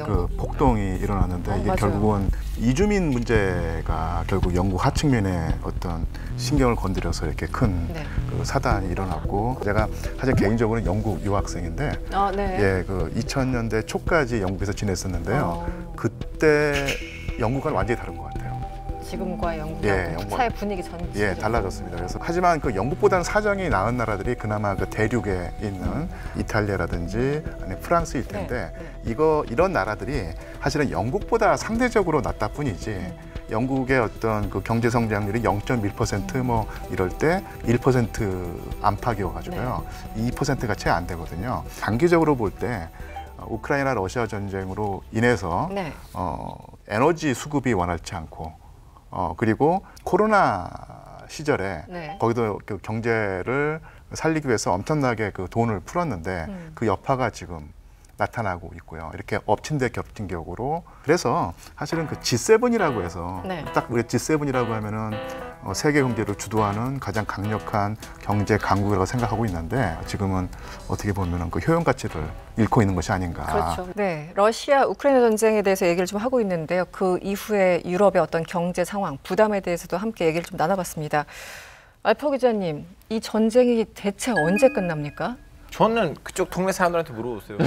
그 폭동이 일어났는데 이게 결국은 이주민 문제가 결국 영국 하층민의 어떤 신경을 건드려서 이렇게 큰 그 사단이 일어났고, 제가 사실 개인적으로는 영국 유학생인데 예, 그 2000년대 초까지 영국에서 지냈었는데요. 그때 영국과는 완전히 다른 것 같아요. 지금과 영국 사회 분위기 전체 달라졌습니다. 그래서 하지만 그 영국보다는 사정이 나은 나라들이 그나마 그 대륙에 있는 이탈리아라든지 아니면 프랑스일 텐데 이런 나라들이 사실은 영국보다 상대적으로 낫다 뿐이지 영국의 어떤 그 경제 성장률이 0.1% 뭐 이럴 때 1% 안팎이어가지고요. 2%가 채 안 되거든요. 단기적으로 볼 때 우크라이나 러시아 전쟁으로 인해서 에너지 수급이 원활치 않고 그리고 코로나 시절에 거기도 그 경제를 살리기 위해서 엄청나게 그 돈을 풀었는데 그 여파가 지금 나타나고 있고요. 이렇게 엎친 데 겹친 격으로. 그래서 사실은 그 G7이라고 해서 딱 우리 G7이라고 하면은 세계 경제를 주도하는 가장 강력한 경제 강국이라고 생각하고 있는데 지금은 어떻게 보면은 그 효용 가치를 잃고 있는 것이 아닌가. 그렇죠. 네, 러시아 우크라이나 전쟁에 대해서 얘기를 좀 하고 있는데요. 그 이후에 유럽의 어떤 경제 상황, 부담에 대해서도 함께 얘기를 좀 나눠봤습니다. 알파 기자님, 이 전쟁이 대체 언제 끝납니까? 저는 그쪽 동네 사람들한테 물어보세요.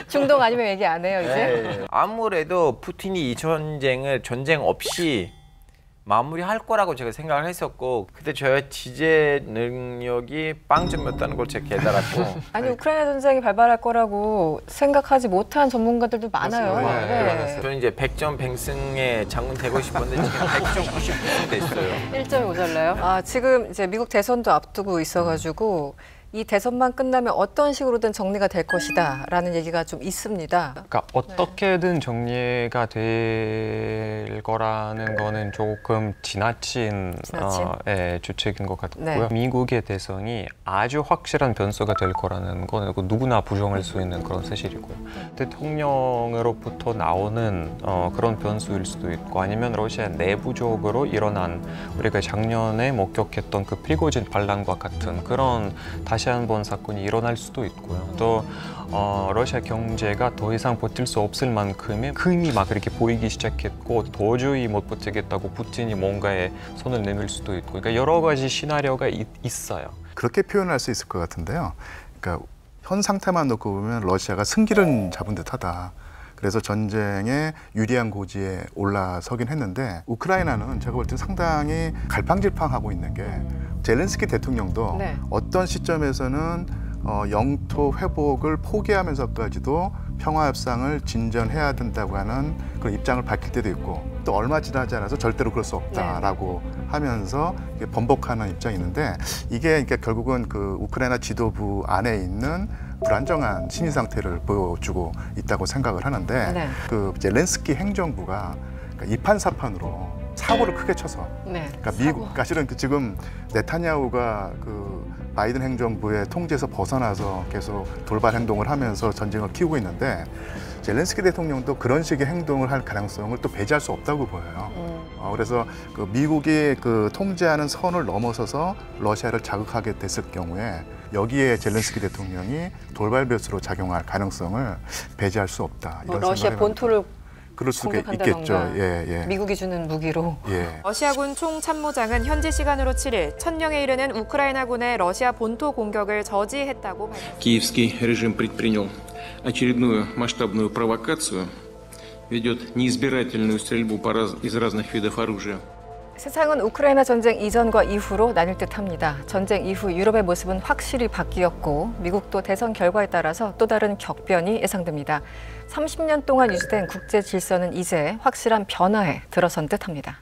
중동 아니면 얘기 안 해요, 이제? 아무래도 푸틴이 이 전쟁을 전쟁 없이 마무리할 거라고 제가 생각을 했었고, 그때 저의 지재 능력이 빵점이었다는 걸 제가 깨달았고. 아니, 우크라이나 전쟁이 발발할 거라고 생각하지 못한 전문가들도 많아요. 저는 이제 100점 100승의 장군 되고 싶었는데 지금 100점 99승 됐어요. 1점이 모자라요? 지금 이제 미국 대선도 앞두고 있어가지고 이 대선만 끝나면 어떤 식으로든 정리가 될 것이다 라는 얘기가 좀 있습니다. 그러니까 어떻게든 정리가 될 거라는 거는 조금 지나친 주책인 것 같고요. 미국의 대선이 아주 확실한 변수가 될 거라는 건 누구나 부정할 수 있는 그런 사실이고요. 대통령으로부터 나오는 그런 변수일 수도 있고, 아니면 러시아 내부적으로 일어난 우리가 작년에 목격했던 그 프리고진 반란과 같은 그런 다시 한번 사건이 일어날 수도 있고요. 또 러시아 경제가 더 이상 버틸 수 없을 만큼의 흠이 막 이렇게 보이기 시작했고 도저히 못 버티겠다고 푸틴이 뭔가에 손을 내밀 수도 있고, 그러니까 여러 가지 시나리오가 있어요. 그렇게 표현할 수 있을 것 같은데요. 그러니까 현 상태만 놓고 보면 러시아가 승기를 잡은 듯하다. 그래서 전쟁에 유리한 고지에 올라서긴 했는데, 우크라이나는 제가 볼 때 상당히 갈팡질팡하고 있는 게, 젤렌스키 대통령도 어떤 시점에서는 영토 회복을 포기하면서까지도 평화협상을 진전해야 된다고 하는 그런 입장을 밝힐 때도 있고, 또 얼마 지나지 않아서 절대로 그럴 수 없다라고 하면서 번복하는 입장이 있는데, 이게 그러니까 결국은 그 우크라이나 지도부 안에 있는 불안정한 심리 상태를 보여주고 있다고 생각을 하는데, 그 젤렌스키 행정부가 그러니까 이판사판으로 사고를 크게 쳐서, 그러니까 미국 사실은 그 지금 네타냐후가 그 바이든 행정부의 통제에서 벗어나서 계속 돌발 행동을 하면서 전쟁을 키우고 있는데, 젤렌스키 대통령도 그런 식의 행동을 할 가능성을 또 배제할 수 없다고 보여요. 그래서 그 미국이 그 통제하는 선을 넘어서서 러시아를 자극하게 됐을 경우에 여기에 젤렌스키 대통령이 돌발 변수로 작용할 가능성을 배제할 수 없다. 이런 러시아 본토를 그럴 수가 있겠죠. 미국이 주는 무기로. 러시아군 총참모장은 현지 시간으로 7일 1000명에 이르는 우크라이나군의 러시아 본토 공격을 저지했다고 밝혔습니다. Киевский режим предпринял очередную масштабную провокацию, ведет неизбирательную стрельбу из разных видов оружия. 세상은 우크라이나 전쟁 이전과 이후로 나뉠 듯합니다. 전쟁 이후 유럽의 모습은 확실히 바뀌었고, 미국도 대선 결과에 따라서 또 다른 격변이 예상됩니다. 30년 동안 유지된 국제 질서는 이제 확실한 변화에 들어선 듯합니다.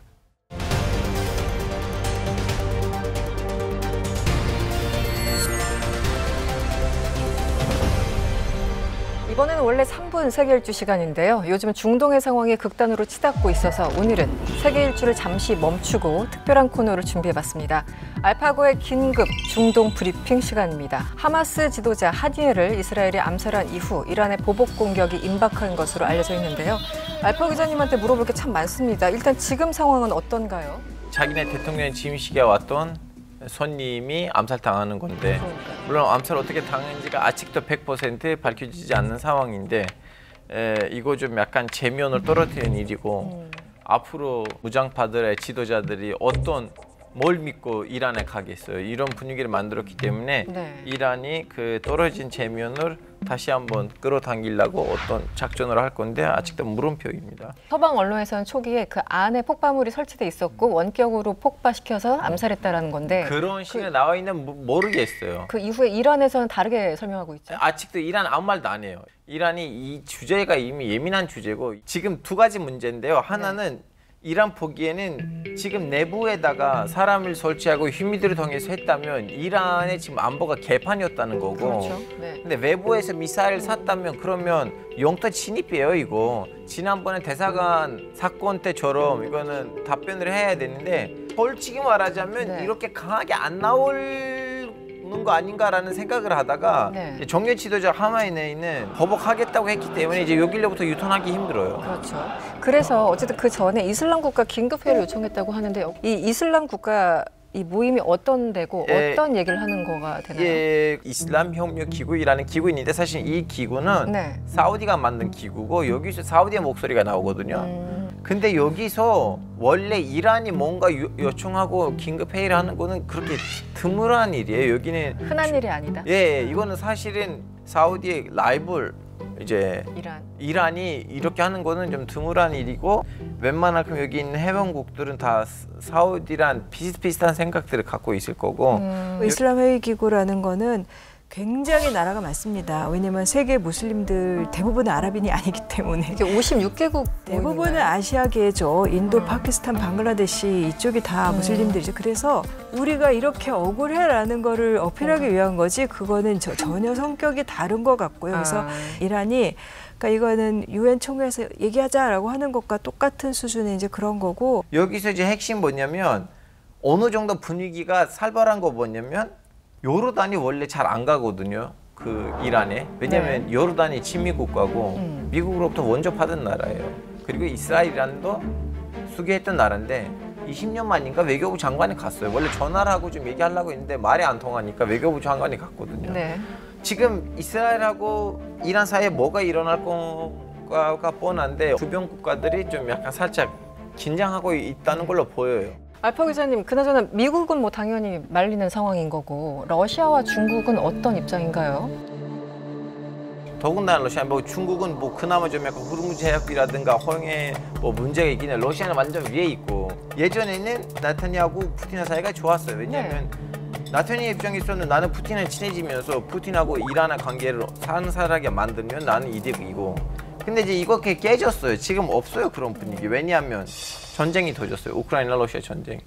이번 이번에는 원래 3분 세계 일주 시간인데요. 요즘 중동의 상황이 극단으로 치닫고 있어서 오늘은 세계 일주를 잠시 멈추고 특별한 코너를 준비해봤습니다. 알파고의 긴급 중동 브리핑 시간입니다. 하마스 지도자 하니에를 이스라엘이 암살한 이후 이란의 보복 공격이 임박한 것으로 알려져 있는데요. 알파 기자님한테 물어볼 게 참 많습니다. 일단 지금 상황은 어떤가요? 자기네 대통령 짐식에 왔던 손님이 암살당하는 건데 물론 암살 어떻게 당했는지가 아직도 100% 밝혀지지 않는 상황인데 이거 좀 약간 체면을 떨어뜨리는 일이고 앞으로 무장파들의 지도자들이 뭘 믿고 이란에 가겠어요. 이런 분위기를 만들었기 때문에 이란이 그 떨어진 체면을 다시 한번 끌어당기려고 어떤 작전을 할 건데 아직도 물음표입니다. 서방 언론에서는 초기에 그 안에 폭발물이 설치돼 있었고 원격으로 폭파시켜서 암살했다라는 건데 그런 식으로 나와 있는 모르겠어요. 그 이후에 이란에서는 다르게 설명하고 있죠. 아직도 이란 아무 말도 안 해요. 이란이 이 주제가 이미 예민한 주제고 지금 두 가지 문제인데요. 하나는 이란 보기에는 지금 내부에다가 사람을 설치하고 휴미들을 통해서 했다면 이란의 지금 안보가 개판이었다는 거고 그렇죠. 네. 근데 외부에서 미사일을 샀다면 그러면 영토 침입이에요 이거. 지난번에 대사관 사건 때처럼 이거는 답변을 해야 되는데 솔직히 말하자면 이렇게 강하게 안 나올 거 아닌가라는 생각을 하다가 정예 지도자 하마네이는 보복하겠다고 했기 때문에 이제 여기로부터 유턴하기 힘들어요. 그렇죠. 그래서 어쨌든 그 전에 이슬람 국가 긴급 회의를 요청했다고 하는데 이 이슬람 국가 이 모임이 어떤 데고 어떤 얘기를 하는 거가 되나요? 이슬람 혁명 기구라는 기구 있는데 사실 이 기구는 사우디가 만든 기구고 여기서 사우디의 목소리가 나오거든요. 근데 여기서 원래 이란이 뭔가 요청하고 긴급 회의를 하는 거는 그렇게 드물한 일이에요. 여기는 흔한 일이 아니다. 이거는 사실은 사우디의 라이벌 이제 이란이 이렇게 하는 거는 좀 드물한 일이고 웬만하면 여기 있는 회원국들은 다 사우디랑 비슷비슷한 생각들을 갖고 있을 거고 이슬람 회의 기구라는 거는 굉장히 나라가 많습니다. 왜냐하면 세계 무슬림들 대부분은 아랍인이 아니기 때문에 이게 56개국 대부분은 아시아계죠. 인도, 파키스탄, 방글라데시 이쪽이 다 무슬림들이죠. 그래서 우리가 이렇게 억울해라는 거를 어필하기 위한 거지 그거는 전혀 성격이 다른 것 같고요. 그래서 이란이 그러니까 이거는 유엔 총회에서 얘기하자라고 하는 것과 똑같은 수준의 이제 그런 거고 여기서 이제 핵심 뭐냐면 어느 정도 분위기가 살벌한 거 뭐냐면 요르단이 원래 잘 안 가거든요. 그 이란에. 왜냐면 요르단이 친미 국가고 미국으로부터 먼저 받은 나라예요. 그리고 이스라엘이란도 수교했던 나라인데 20년 만인가 외교부 장관이 갔어요. 원래 전화를 하고 좀 얘기하려고 했는데 말이 안 통하니까 외교부 장관이 갔거든요. 지금 이스라엘하고 이란 사이에 뭐가 일어날 건가가 뻔한데 주변 국가들이 좀 약간 살짝 긴장하고 있다는 걸로 보여요. 알파 기자님, 그나저나 미국은 뭐 당연히 말리는 상황인 거고 러시아와 중국은 어떤 입장인가요? 더군다나 러시아, 중국은 그나마 좀 약간 후르무즈 해협이라든가 허용에 문제가 있긴 해. 러시아는 완전 위에 있고 예전에는 나타냐하고 푸틴의 사이가 좋았어요. 왜냐하면 나타냐 입장에서는 나는 푸틴을 친해지면서 푸틴하고 이란의 관계를 산살하게 만들면 나는 이득이고 근데 이제 이거 깨졌어요. 지금 없어요 그런 분위기. 왜냐하면 전쟁이 터졌어요. 우크라이나 러시아 전쟁.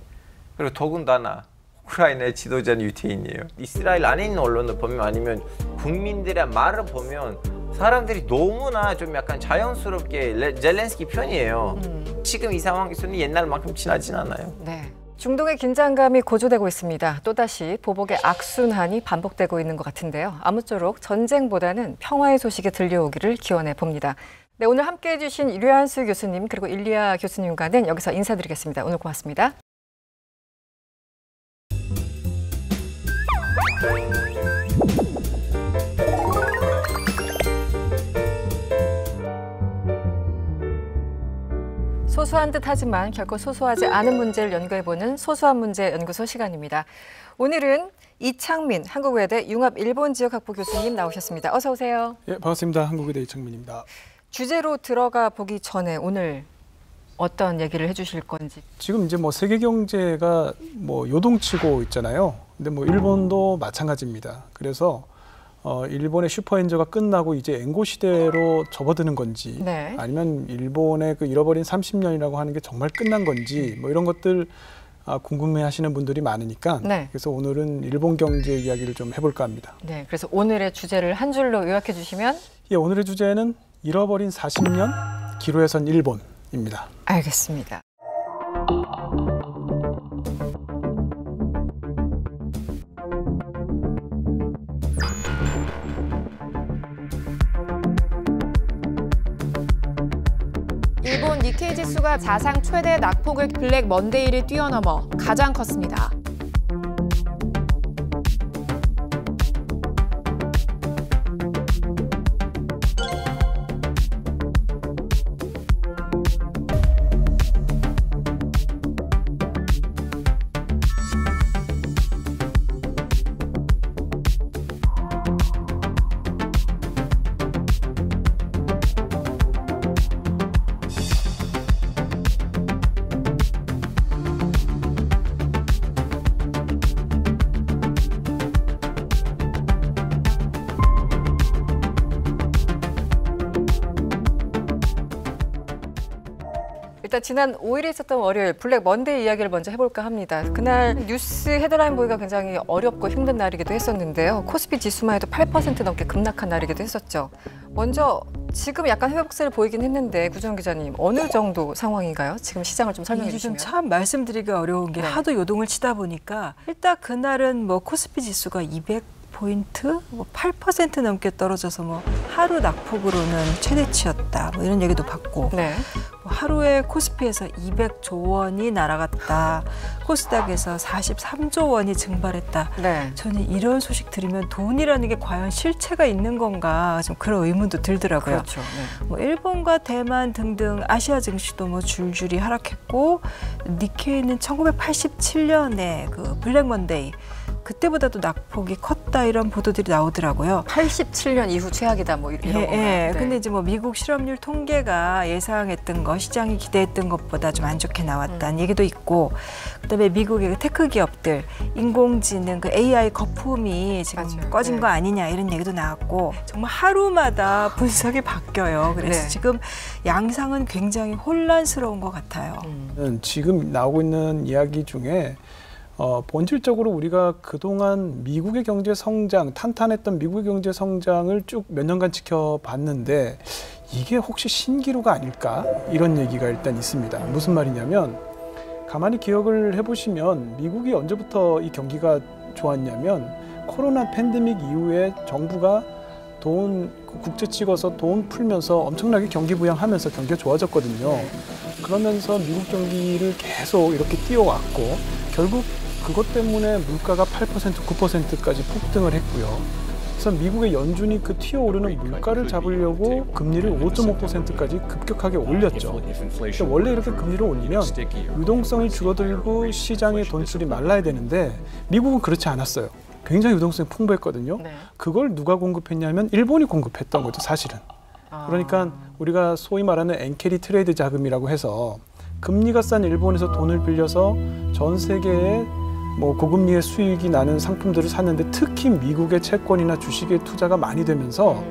그리고 더군다나 우크라이나의 지도자는 유태인이에요. 이스라엘 안에 있는 언론을 보면 아니면 국민들의 말을 보면 사람들이 너무나 좀 약간 자연스럽게 젤렌스키 편이에요. 지금 이 상황에서는 옛날만큼 친하진 않아요. 중동의 긴장감이 고조되고 있습니다. 또다시 보복의 악순환이 반복되고 있는 것 같은데요. 아무쪼록 전쟁보다는 평화의 소식이 들려오기를 기원해 봅니다. 네, 오늘 함께해 주신 류한수 교수님 그리고 일리아 교수님과는 여기서 인사드리겠습니다. 오늘 고맙습니다. 소소한 듯하지만 결코 소소하지 않은 문제를 연구해보는 소소한 문제 연구소 시간입니다. 오늘은 이창민 한국외대 융합일본지역학부 교수님 나오셨습니다. 어서 오세요. 예, 반갑습니다. 한국외대 이창민입니다. 주제로 들어가 보기 전에 오늘 어떤 얘기를 해주실 건지. 지금 이제 세계 경제가 요동치고 있잖아요. 근데 일본도 마찬가지입니다. 그래서 일본의 슈퍼엔저가 끝나고 이제 엔고 시대로 접어드는 건지 아니면 일본의 그 잃어버린 30년이라고 하는 게 정말 끝난 건지 이런 것들 궁금해하시는 분들이 많으니까 네. 그래서 오늘은 일본 경제 이야기를 좀 해볼까 합니다. 네, 그래서 오늘의 주제를 한 줄로 요약해 주시면? 예, 오늘의 주제는 잃어버린 40년 기로에선 일본입니다. 알겠습니다. 일본 니케이 지수가 사상 최대 낙폭을 블랙 먼데이를 뛰어넘어 가장 컸습니다. 일단 지난 5일에 있었던 월요일 블랙 먼데이 이야기를 먼저 해볼까 합니다. 그날 뉴스 헤드라인 보기가 굉장히 어렵고 힘든 날이기도 했었는데요. 코스피 지수만 해도 8% 넘게 급락한 날이기도 했었죠. 먼저 지금 약간 회복세를 보이긴 했는데 구정 기자님 어느 정도 상황인가요? 지금 시장을 좀 설명해 주시면. 참 말씀드리기 어려운 게 하도 요동을 치다 보니까 일단 그날은 뭐 코스피 지수가 200포인트, 뭐 8% 넘게 떨어져서 뭐 하루 낙폭으로는 최대치였다. 뭐 이런 얘기도 받고 뭐 하루에 코스피에서 200조 원이 날아갔다. 코스닥에서 43조 원이 증발했다. 저는 이런 소식 들으면 돈이라는 게 과연 실체가 있는 건가 좀 그런 의문도 들더라고요. 그렇죠. 뭐 일본과 대만 등등 아시아 증시도 뭐 줄줄이 하락했고 니케이는 1987년에 그 블랙 먼데이 그때보다도 낙폭이 컸다 이런 보도들이 나오더라고요. 87년 이후 최악이다 뭐 이런 건가요? 네. 근데 이제 뭐 미국 실업률 통계가 예상했던 거, 시장이 기대했던 것보다 좀 안 좋게 나왔다는 얘기도 있고, 그다음에 미국의 그 테크 기업들 인공지능 그 AI 거품이 지금 꺼진 거 아니냐 이런 얘기도 나왔고 정말 하루마다 분석이 바뀌어요. 그래서 지금 양상은 굉장히 혼란스러운 것 같아요. 지금 나오고 있는 이야기 중에 본질적으로 우리가 그동안 미국의 경제 성장, 탄탄했던 미국의 경제 성장을 쭉 몇 년간 지켜봤는데 이게 혹시 신기루가 아닐까? 이런 얘기가 일단 있습니다. 무슨 말이냐면 가만히 기억을 해보시면 미국이 언제부터 이 경기가 좋았냐면 코로나 팬데믹 이후에 정부가 국채 찍어서 돈 풀면서 엄청나게 경기 부양하면서 경기가 좋아졌거든요. 그러면서 미국 경기를 계속 이렇게 띄워왔고 결국 그것 때문에 물가가 8%, 9%까지 폭등을 했고요. 그래서 미국의 연준이 그 튀어오르는 물가를 잡으려고 금리를 5.5%까지 급격하게 올렸죠. 원래 이렇게 금리를 올리면 유동성이 줄어들고 시장의 돈줄이 말라야 되는데 미국은 그렇지 않았어요. 굉장히 유동성이 풍부했거든요. 그걸 누가 공급했냐면 일본이 공급했던 거죠, 사실은. 그러니까 우리가 소위 말하는 엔캐리 트레이드 자금이라고 해서 금리가 싼 일본에서 돈을 빌려서 전 세계에 뭐 고금리의 수익이 나는 상품들을 샀는데 특히 미국의 채권이나 주식에 투자가 많이 되면서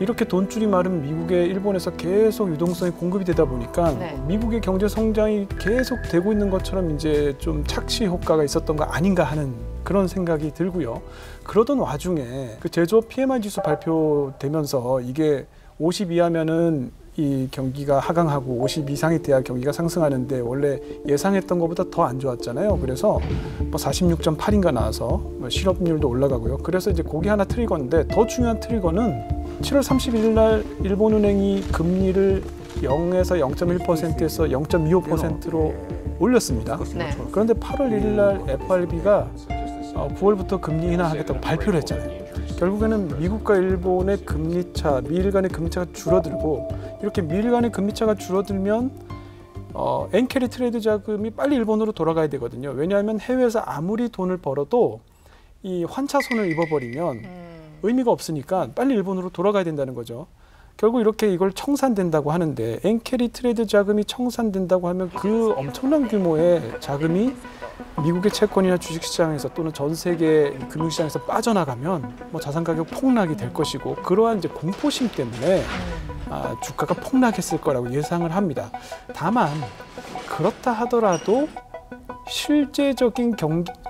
이렇게 돈줄이 마른 미국의 일본에서 계속 유동성이 공급이 되다 보니까 미국의 경제 성장이 계속 되고 있는 것처럼 이제 좀 착시 효과가 있었던 거 아닌가 하는 그런 생각이 들고요. 그러던 와중에 그 제조업 PMI 지수 발표되면서 이게 50 이하면은 이 경기가 하강하고 50 이상이 돼야 경기가 상승하는데 원래 예상했던 것보다 더 안 좋았잖아요. 그래서 뭐 46.8인가 나와서 뭐 실업률도 올라가고요. 그래서 이제 그게 하나 트리거인데 더 중요한 트리거는 7월 31일 날 일본은행이 금리를 0에서 0.1%에서 0.25%로 올렸습니다. 그런데 8월 1일 날 FRB가 9월부터 금리 인하하겠다고 발표를 했잖아요. 결국에는 미국과 일본의 금리차, 미일 간의 금리차가 줄어들고 이렇게 미일 간의 금리차가 줄어들면 엔캐리 트레이드 자금이 빨리 일본으로 돌아가야 되거든요. 왜냐하면 해외에서 아무리 돈을 벌어도 이 환차손을 입어버리면 의미가 없으니까 빨리 일본으로 돌아가야 된다는 거죠. 결국 이렇게 이걸 청산된다고 하는데 엔캐리 트레이드 자금이 청산된다고 하면 그 엄청난 규모의 자금이 미국의 채권이나 주식시장에서 또는 전 세계 금융시장에서 빠져나가면 뭐 자산 가격 폭락이 될 것이고 그러한 이제 공포심 때문에 주가가 폭락했을 거라고 예상을 합니다. 다만 그렇다 하더라도 실제적인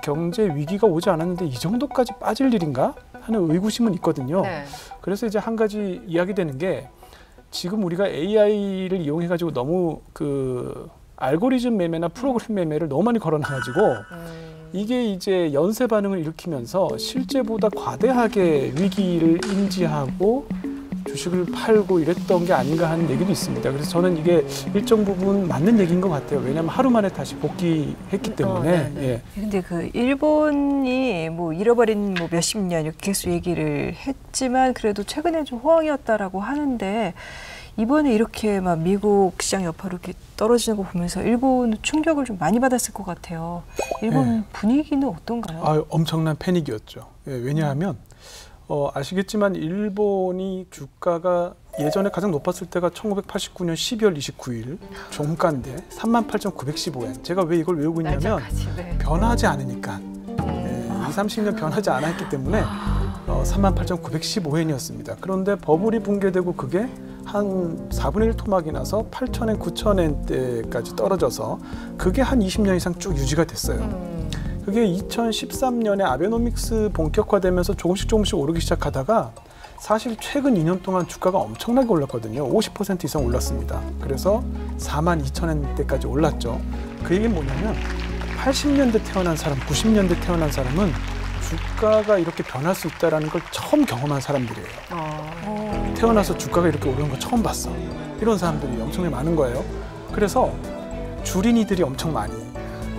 경제 위기가 오지 않았는데 이 정도까지 빠질 일인가 하는 의구심은 있거든요. 네. 그래서 이제 한 가지 이야기되는 게 지금 우리가 AI를 이용해 가지고 너무 그 알고리즘 매매나 프로그램 매매를 너무 많이 걸어놔가지고 이게 이제 연쇄 반응을 일으키면서 실제보다 과대하게 위기를 인지하고 주식을 팔고 이랬던 게 아닌가 하는 얘기도 있습니다. 그래서 저는 이게 일정 부분 맞는 얘기인 것 같아요. 왜냐하면 하루 만에 다시 복귀했기 때문에. 예. 근데 그 일본이 뭐 잃어버린 뭐 몇십 년 이렇게 계속 얘기를 했지만 그래도 최근에 좀 호황이었다라고 하는데 이번에 이렇게 막 미국 시장 여파로 이렇게 떨어지는 거 보면서 일본은 충격을 좀 많이 받았을 것 같아요. 일본 분위기는 어떤가요? 엄청난 패닉이었죠. 예, 왜냐하면 아시겠지만 일본이 주가가 예전에 가장 높았을 때가 1989년 12월 29일 종가인데 38,915엔. 제가 왜 이걸 외우고 있냐면 변하지 않으니까 20-30년 변하지 않았기 때문에 38,915엔이었습니다. 그런데 버블이 붕괴되고 그게 한 4분의 1 토막이 나서 8,000엔, 9,000엔대까지 떨어져서 그게 한 20년 이상 쭉 유지가 됐어요. 그게 2013년에 아베노믹스 본격화되면서 조금씩 오르기 시작하다가 사실 최근 2년 동안 주가가 엄청나게 올랐거든요. 50% 이상 올랐습니다. 그래서 42,000엔대까지 올랐죠. 그 얘기는 뭐냐면 80년대 태어난 사람, 90년대 태어난 사람은 주가가 이렇게 변할 수 있다는 걸 처음 경험한 사람들이에요. 태어나서 주가가 이렇게 오르는 거 처음 봤어. 이런 사람들이 엄청나게 많은 거예요. 그래서 주린이들이 엄청 많이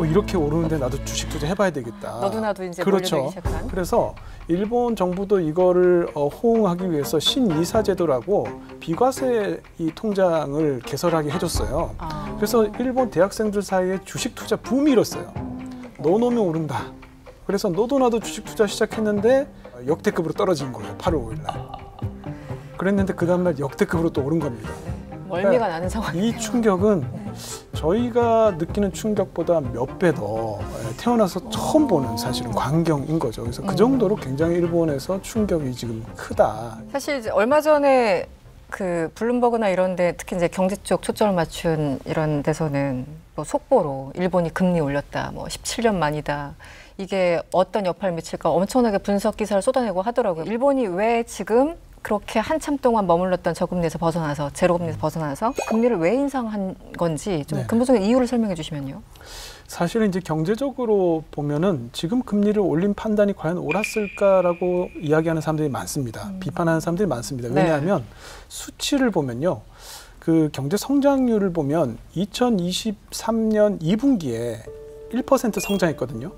이렇게 오르는데 나도 주식 투자 해봐야 되겠다. 너도 나도 이제 그렇죠. 몰려들기 시작한. 그래서 일본 정부도 이거를 호응하기 위해서 신니사 제도라고 비과세 이 통장을 개설하게 해줬어요. 그래서 일본 대학생들 사이에 주식 투자 붐이 일었어요. 너 놓으면 오른다. 그래서 너도 나도 주식 투자 시작했는데 역대급으로 떨어진 거예요. 8월 5일 날. 그랬는데 그 다음날 역대급으로 또 오른 겁니다. 멀미가 나는 상황이에요. 이 충격은 저희가 느끼는 충격보다 몇 배 더 태어나서 처음 보는 사실은 광경인 거죠. 그래서 그 정도로 굉장히 일본에서 충격이 지금 크다. 사실 이제 얼마 전에 그 블룸버그나 이런데 특히 이제 경제 쪽 초점을 맞춘 이런 데서는 뭐 속보로 일본이 금리 올렸다, 뭐 17년 만이다. 이게 어떤 여파를 미칠까 엄청나게 분석 기사를 쏟아내고 하더라고요. 일본이 왜 지금 그렇게 한참 동안 머물렀던 저금리에서 벗어나서 제로금리에서 벗어나서 금리를 왜 인상한 건지 좀 근본적인 이유를 설명해 주시면요. 사실은 이제 경제적으로 보면은 지금 금리를 올린 판단이 과연 옳았을까라고 이야기하는 사람들이 많습니다. 비판하는 사람들이 많습니다. 왜냐하면 수치를 보면요. 그 경제 성장률을 보면 2023년 2분기에 1% 성장했거든요.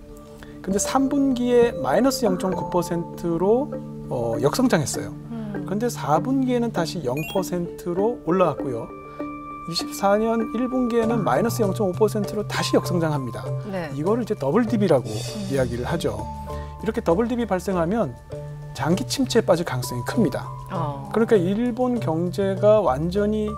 근데 3분기에 마이너스 0.9%로 역성장했어요. 그런데 4분기에는 다시 0%로 올라왔고요. 24년 1분기에는 마이너스 0.5%로 다시 역성장합니다. 이거를 이제 더블 딥이라고 이야기를 하죠. 이렇게 더블 딥이 발생하면 장기 침체에 빠질 가능성이 큽니다. 그러니까 일본 경제가 완전히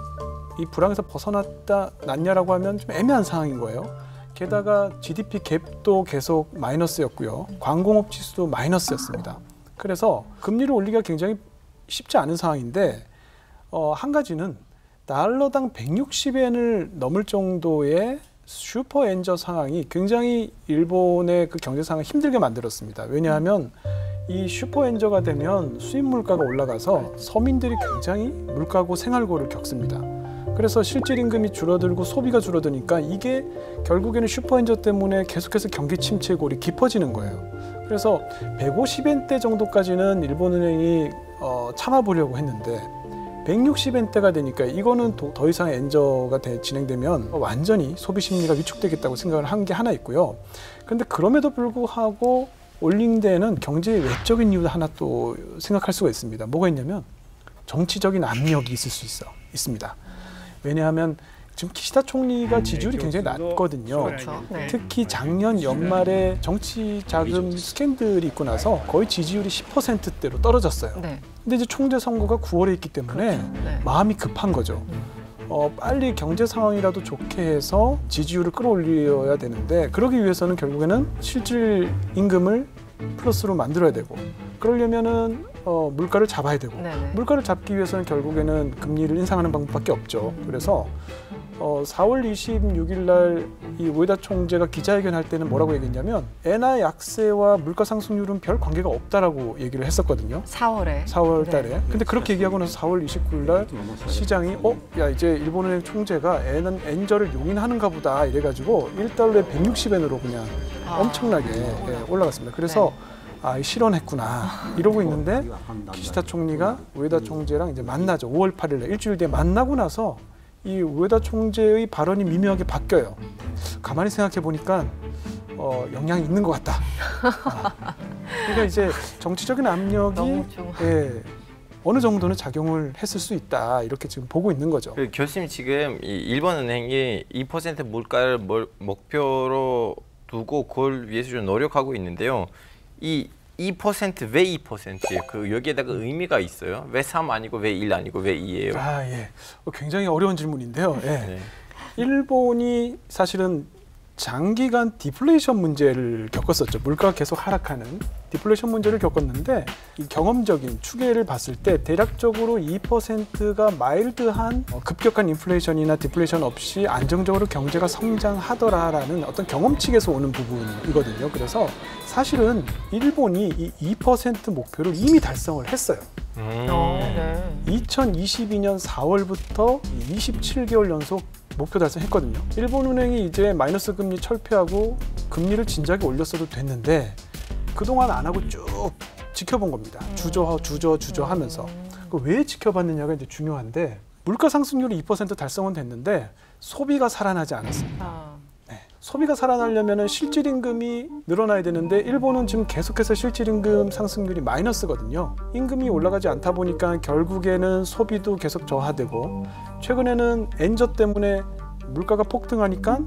이 불황에서 벗어났냐라고 하면 좀 애매한 상황인 거예요. 게다가 GDP 갭도 계속 마이너스였고요. 광공업 지수도 마이너스였습니다. 그래서 금리를 올리기가 굉장히 쉽지 않은 상황인데 한 가지는 달러당 160엔을 넘을 정도의 슈퍼엔저 상황이 굉장히 일본의 그 경제 상황을 힘들게 만들었습니다. 왜냐하면 이 슈퍼엔저가 되면 수입 물가가 올라가서 서민들이 굉장히 물가고 생활고를 겪습니다. 그래서 실질 임금이 줄어들고 소비가 줄어드니까 이게 결국에는 슈퍼엔저 때문에 계속해서 경기 침체골이 깊어지는 거예요. 그래서 150엔대 정도까지는 일본은행이 참아보려고 했는데 160엔대가 되니까 이거는 더 이상 엔저가 진행되면 완전히 소비 심리가 위축되겠다고 생각을 한 게 하나 있고요. 그런데 그럼에도 불구하고 올린 데에는 경제의 외적인 이유도 하나 또 생각할 수가 있습니다. 뭐가 있냐면 정치적인 압력이 있을 수 있습니다. 왜냐하면 지금 키시다 총리가 지지율이 굉장히 낮거든요. 특히 작년 연말에 정치 자금 스캔들이 있고 나서 거의 지지율이 10%대로 떨어졌어요. 근데 이제 총재 선거가 9월에 있기 때문에 마음이 급한 거죠. 빨리 경제 상황이라도 좋게 해서 지지율을 끌어올려야 되는데 그러기 위해서는 결국에는 실질 임금을 플러스로 만들어야 되고 그러려면은 물가를 잡아야 되고 물가를 잡기 위해서는 결국에는 금리를 인상하는 방법밖에 없죠. 그래서 4월 26일 날 이 우에다 총재가 기자회견할 때는 뭐라고 얘기했냐면 엔화 약세와 물가 상승률은 별 관계가 없다라고 얘기를 했었거든요. 4월 달에. 네. 근데 그렇게 얘기하고 나서 4월 29일 날 시장이 야 이제 일본은행 총재가 엔저를 용인하는가 보다 이래가지고 1달러에 160엔으로 그냥 엄청나게 올라갔습니다. 그래서 실언했구나 이러고 있는데 기시다 총리가 우에다 총재랑 이제 만나죠. 5월 8일 날 일주일 뒤에 만나고 나서 이 우에다 총재의 발언이 미묘하게 바뀌어요. 가만히 생각해 보니까 영향이 있는 것 같다. 그러니까 이제 정치적인 압력이 어느 정도는 작용을 했을 수 있다 이렇게 지금 보고 있는 거죠. 교수님 지금 이 일본은행이 2% 물가를 목표로 두고 그걸 위해서 좀 노력하고 있는데요. 이 2% 왜 2%예요? 그 여기에다가 의미가 있어요? 왜 3 아니고 왜 1 아니고 왜 2예요? 예. 굉장히 어려운 질문인데요. 네. 일본이 사실은 장기간 디플레이션 문제를 겪었었죠. 물가가 계속 하락하는 디플레이션 문제를 겪었는데 이 경험적인 추계를 봤을 때 대략적으로 2%가 마일드한 급격한 인플레이션이나 디플레이션 없이 안정적으로 경제가 성장하더라라는 어떤 경험칙에서 오는 부분이거든요. 그래서 사실은 일본이 이 2% 목표를 이미 달성을 했어요. 2022년 4월부터 27개월 연속 목표 달성했거든요. 일본은행이 이제 마이너스 금리 철폐하고 금리를 진작에 올렸어도 됐는데 그동안 안 하고 쭉 지켜본 겁니다. 주저 하면서. 왜 지켜봤느냐가 이제 중요한데 물가 상승률이 2% 달성은 됐는데 소비가 살아나지 않았습니다. 소비가 살아나려면 실질임금이 늘어나야 되는데 일본은 지금 계속해서 실질임금 상승률이 마이너스거든요. 임금이 올라가지 않다 보니까 결국에는 소비도 계속 저하되고 최근에는 엔저 때문에 물가가 폭등하니까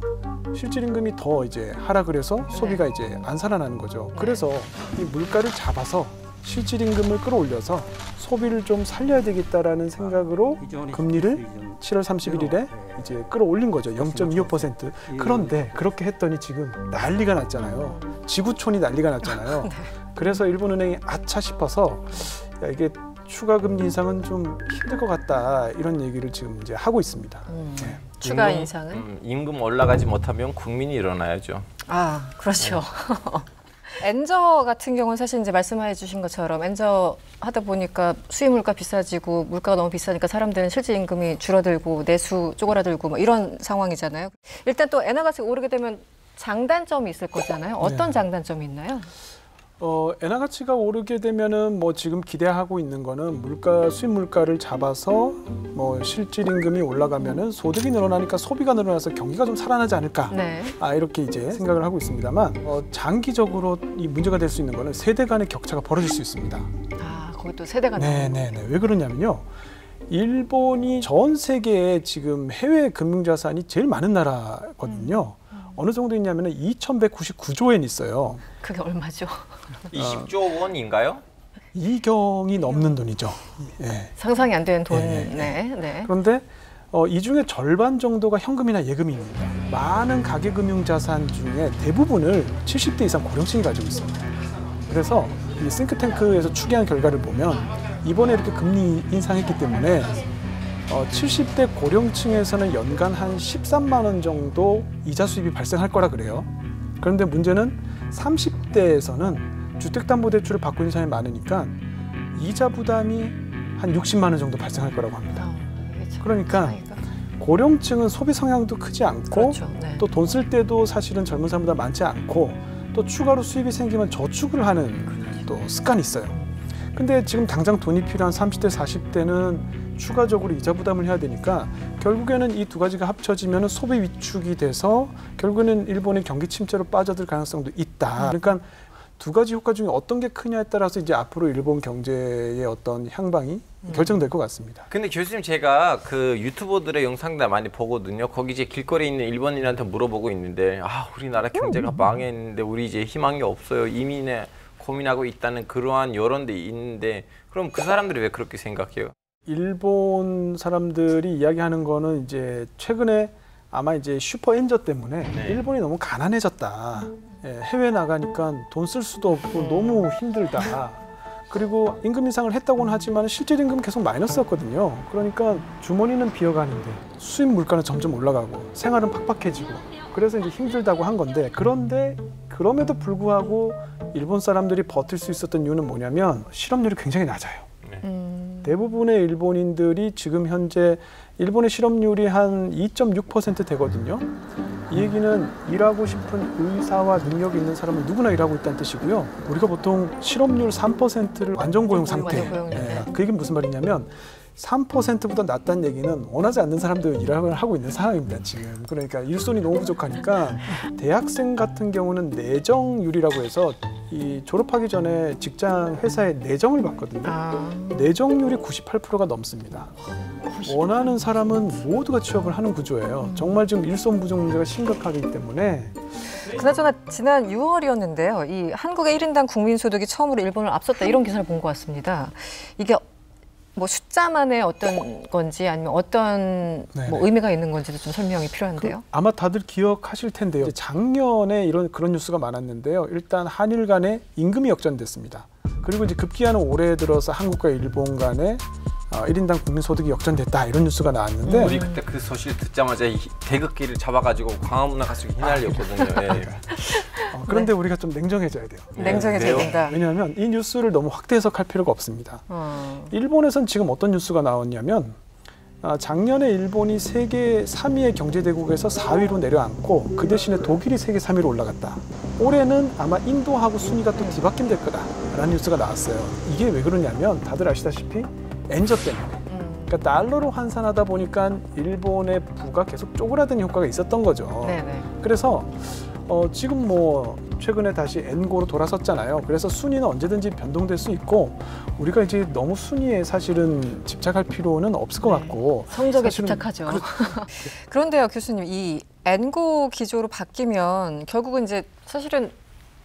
실질임금이 더 이제 하락을 해서 소비가 이제 안 살아나는 거죠. 그래서 이 물가를 잡아서 실질임금을 끌어올려서 소비를 좀 살려야 되겠다라는 생각으로 금리를 7월 31일에 이제 끌어올린 거죠. 0.25%. 그런데 그렇게 했더니 지금 난리가 났잖아요. 지구촌이 난리가 났잖아요. 그래서 일본은행이 아차 싶어서 이게 추가 금리 인상은 좀 힘들 것 같다 이런 얘기를 지금 이제 하고 있습니다. 추가 인상은? 임금 올라가지 못하면 국민이 일어나야죠. 그렇죠. 엔저 같은 경우는 사실 이제 말씀해 주신 것처럼 엔저 하다 보니까 수입 물가 비싸지고 물가가 너무 비싸니까 사람들은 실질 임금이 줄어들고 내수 쪼그라들고 뭐 이런 상황이잖아요. 일단 또 엔화 가치가 오르게 되면 장단점이 있을 거잖아요. 어떤 장단점이 있나요? 엔화 가치가 오르게 되면은 뭐 지금 기대하고 있는 거는 수입 물가를 잡아서 뭐 실질 임금이 올라가면은 소득이 늘어나니까 소비가 늘어나서 경기가 좀 살아나지 않을까. 이렇게 이제 생각을 하고 있습니다만 장기적으로 이 문제가 될 수 있는 거는 세대 간의 격차가 벌어질 수 있습니다. 거기 또 세대 간. 왜 그러냐면요. 일본이 전 세계에 지금 해외 금융 자산이 제일 많은 나라거든요. 어느 정도 있냐면 2,199조엔 있어요. 그게 얼마죠? 20조 원인가요? 2경이 넘는 돈이죠. 상상이 안 되는 돈. 그런데 이 중에 절반 정도가 현금이나 예금입니다. 많은 가계금융자산 중에 대부분을 70대 이상 고령층이 가지고 있습니다. 그래서 이 싱크탱크에서 추계한 결과를 보면 이번에 이렇게 금리 인상했기 때문에 70대 고령층에서는 연간 한 13만 원 정도 이자 수입이 발생할 거라 그래요. 그런데 문제는 30대에서는 주택담보대출을 받고 있는 사람이 많으니까 이자 부담이 한 60만 원 정도 발생할 거라고 합니다. 그러니까 고령층은 소비 성향도 크지 않고 또 돈 쓸 때도 사실은 젊은 사람보다 많지 않고 또 추가로 수입이 생기면 저축을 하는 또 습관이 있어요. 근데 지금 당장 돈이 필요한 30대, 40대는 추가적으로 이자 부담을 해야 되니까 결국에는 이 두 가지가 합쳐지면 소비 위축이 돼서 결국에는 일본의 경기 침체로 빠져들 가능성도 있다. 그러니까 두 가지 효과 중에 어떤 게 크냐에 따라서 이제 앞으로 일본 경제의 어떤 향방이 결정될 것 같습니다. 근데 교수님 제가 그 유튜버들의 영상들 많이 보거든요. 거기 이제 길거리에 있는 일본인한테 물어보고 있는데 우리나라 경제가 망했는데 우리 이제 희망이 없어요. 이민에 고민하고 있다는 그러한 여론도 있는데 그럼 그 사람들이 왜 그렇게 생각해요? 일본 사람들이 이야기하는 거는 이제 최근에 아마 이제 슈퍼엔저 때문에 일본이 너무 가난해졌다. 해외 나가니까 돈 쓸 수도 없고 너무 힘들다. 그리고 임금 인상을 했다고는 하지만 실제 임금은 계속 마이너스였거든요. 그러니까 주머니는 비어가는데 수입 물가는 점점 올라가고 생활은 팍팍해지고 그래서 이제 힘들다고 한 건데 그런데 그럼에도 불구하고 일본 사람들이 버틸 수 있었던 이유는 뭐냐면 실업률이 굉장히 낮아요. 대부분의 일본인들이 지금 현재 일본의 실업률이 한 2.6% 되거든요. 이 얘기는 일하고 싶은 의사와 능력이 있는 사람은 누구나 일하고 있다는 뜻이고요. 우리가 보통 실업률 3%를 완전고용 상태. 그 얘기는 무슨 말이냐면 3%보다 낮다는 얘기는 원하지 않는 사람도 일을 하고 있는 상황입니다, 지금. 그러니까 일손이 너무 부족하니까 대학생 같은 경우는 내정률이라고 해서 이 졸업하기 전에 직장 회사에 내정을 받거든요. 내정률이 98%가 넘습니다. 원하는 사람은 모두가 취업을 하는 구조예요. 정말 지금 일손 부족 문제가 심각하기 때문에. 그나저나 지난 6월이었는데요. 이 한국의 1인당 국민소득이 처음으로 일본을 앞섰다 이런 기사를 본 것 같습니다. 이게 뭐 숫자만의 어떤 건지 아니면 어떤 뭐 의미가 있는 건지도 좀 설명이 필요한데요. 아마 다들 기억하실 텐데요. 작년에 그런 뉴스가 많았는데요. 일단 한일 간의 임금이 역전됐습니다. 그리고 이제 급기야는 올해 들어서 한국과 일본 간의 1인당 국민소득이 역전됐다 이런 뉴스가 나왔는데 우리 그때 그 소식 듣자마자 태극기를 잡아가지고 광화문 가서 휘날렸거든요. 그런데 우리가 좀 냉정해져야 돼요. 냉정해져야 된다. 왜냐하면 이 뉴스를 너무 확대 해석할 필요가 없습니다. 일본에선 지금 어떤 뉴스가 나왔냐면 작년에 일본이 세계 3위의 경제대국에서 4위로 내려앉고 그 대신에 독일이 세계 3위로 올라갔다. 올해는 아마 인도하고 순위가 또 뒤바뀐 될 거다라는 뉴스가 나왔어요. 이게 왜 그러냐면 다들 아시다시피 엔저 때문에. 그러니까 달러로 환산하다 보니까 일본의 부가 계속 쪼그라드는 효과가 있었던 거죠. 네네. 그래서 지금 뭐 최근에 다시 엔고로 돌아섰잖아요. 그래서 순위는 언제든지 변동될 수 있고 우리가 이제 너무 순위에 사실은 집착할 필요는 없을 것 같고 성적에 집착하죠. 그런데요, 교수님, 이 엔고 기조로 바뀌면 결국은 이제 사실은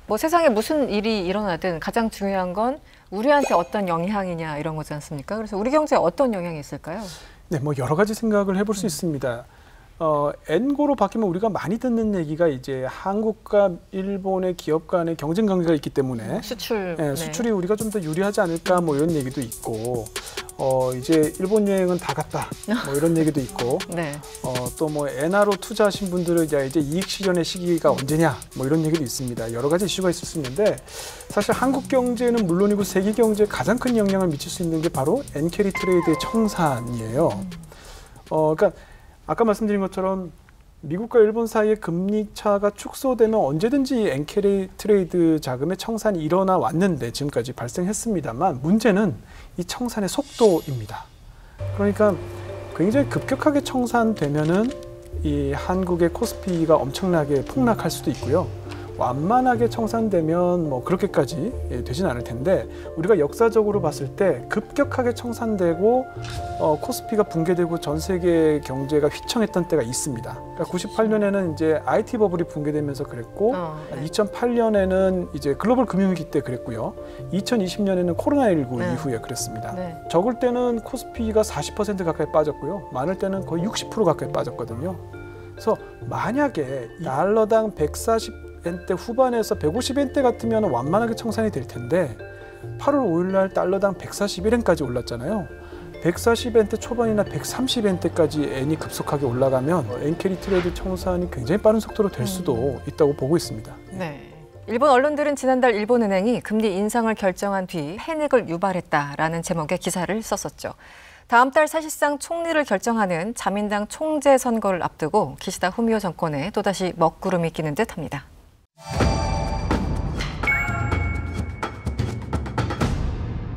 뭐 세상에 무슨 일이 일어나든 가장 중요한 건 우리한테 어떤 영향이냐 이런 거지 않습니까? 그래서 우리 경제에 어떤 영향이 있을까요? 네, 뭐 여러 가지 생각을 해볼 수 있습니다. 엔고로 바뀌면 우리가 많이 듣는 얘기가 이제 한국과 일본의 기업 간의 경쟁 관계가 있기 때문에 수출이 우리가 좀 더 유리하지 않을까 뭐 이런 얘기도 있고 이제 일본 여행은 다 갔다 뭐 이런 얘기도 있고 또 뭐 엔화로 투자하신 분들은 이제 이익 실현의 시기가 언제냐 뭐 이런 얘기도 있습니다. 여러 가지 이슈가 있을 수 있는데 사실 한국 경제는 물론이고 세계 경제에 가장 큰 영향을 미칠 수 있는 게 바로 엔캐리 트레이드의 청산이에요. 그러니까 아까 말씀드린 것처럼 미국과 일본 사이의 금리 차가 축소되면 언제든지 엔캐리 트레이드 자금의 청산이 일어나 왔는데 지금까지 발생했습니다만 문제는 이 청산의 속도입니다. 그러니까 굉장히 급격하게 청산되면은 이 한국의 코스피가 엄청나게 폭락할 수도 있고요. 완만하게 청산되면 뭐 그렇게까지 되진 않을 텐데 우리가 역사적으로 봤을 때 급격하게 청산되고 코스피가 붕괴되고 전 세계 경제가 휘청했던 때가 있습니다. 그러니까 98년에는 이제 IT 버블이 붕괴되면서 그랬고 2008년에는 이제 글로벌 금융위기 때 그랬고요. 2020년에는 코로나19 이후에 그랬습니다. 적을 때는 코스피가 40% 가까이 빠졌고요. 많을 때는 거의 60% 가까이 빠졌거든요. 그래서 만약에 달러당 140엔대 후반에서 150엔대 같으면 완만하게 청산이 될 텐데 8월 5일 날 달러당 141엔까지 올랐잖아요. 140엔대 초반이나 130엔대까지 엔이 급속하게 올라가면 엔캐리 트레이드 청산이 굉장히 빠른 속도로 될 수도 있다고 보고 있습니다. 일본 언론들은 지난달 일본은행이 금리 인상을 결정한 뒤 패닉을 유발했다라는 제목의 기사를 썼었죠. 다음 달 사실상 총리를 결정하는 자민당 총재 선거를 앞두고 기시다 후미오 정권에 또다시 먹구름이 끼는 듯합니다.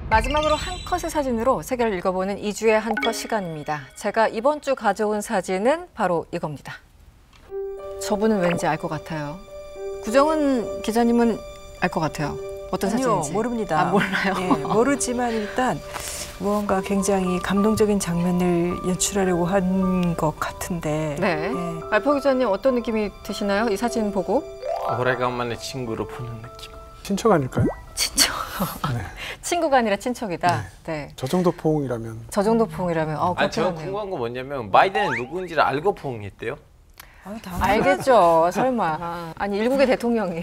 마지막으로 한 컷의 사진으로 세계를 읽어보는 2주의 한 컷 시간입니다. 제가 이번 주 가져온 사진은 바로 이겁니다. 저분은 왠지 알 것 같아요. 구정은 기자님은 알 것 같아요. 어떤 사진인지. 모릅니다. 몰라요? 모르지만 일단 무언가 굉장히 감동적인 장면을 연출하려고 한 것 같은데. 알포 기자님 어떤 느낌이 드시나요? 이 사진 보고? 오래간만에 친구를 보는 느낌. 친척 아닐까요? 친척. 친구가 아니라 친척이다. 저 정도 포옹이라면. 저 정도 포옹이라면. 제가 궁금한 거 뭐냐면 바이든은 누구인지를 알고 포옹했대요? 알겠죠. 설마. 아니 일국의 대통령이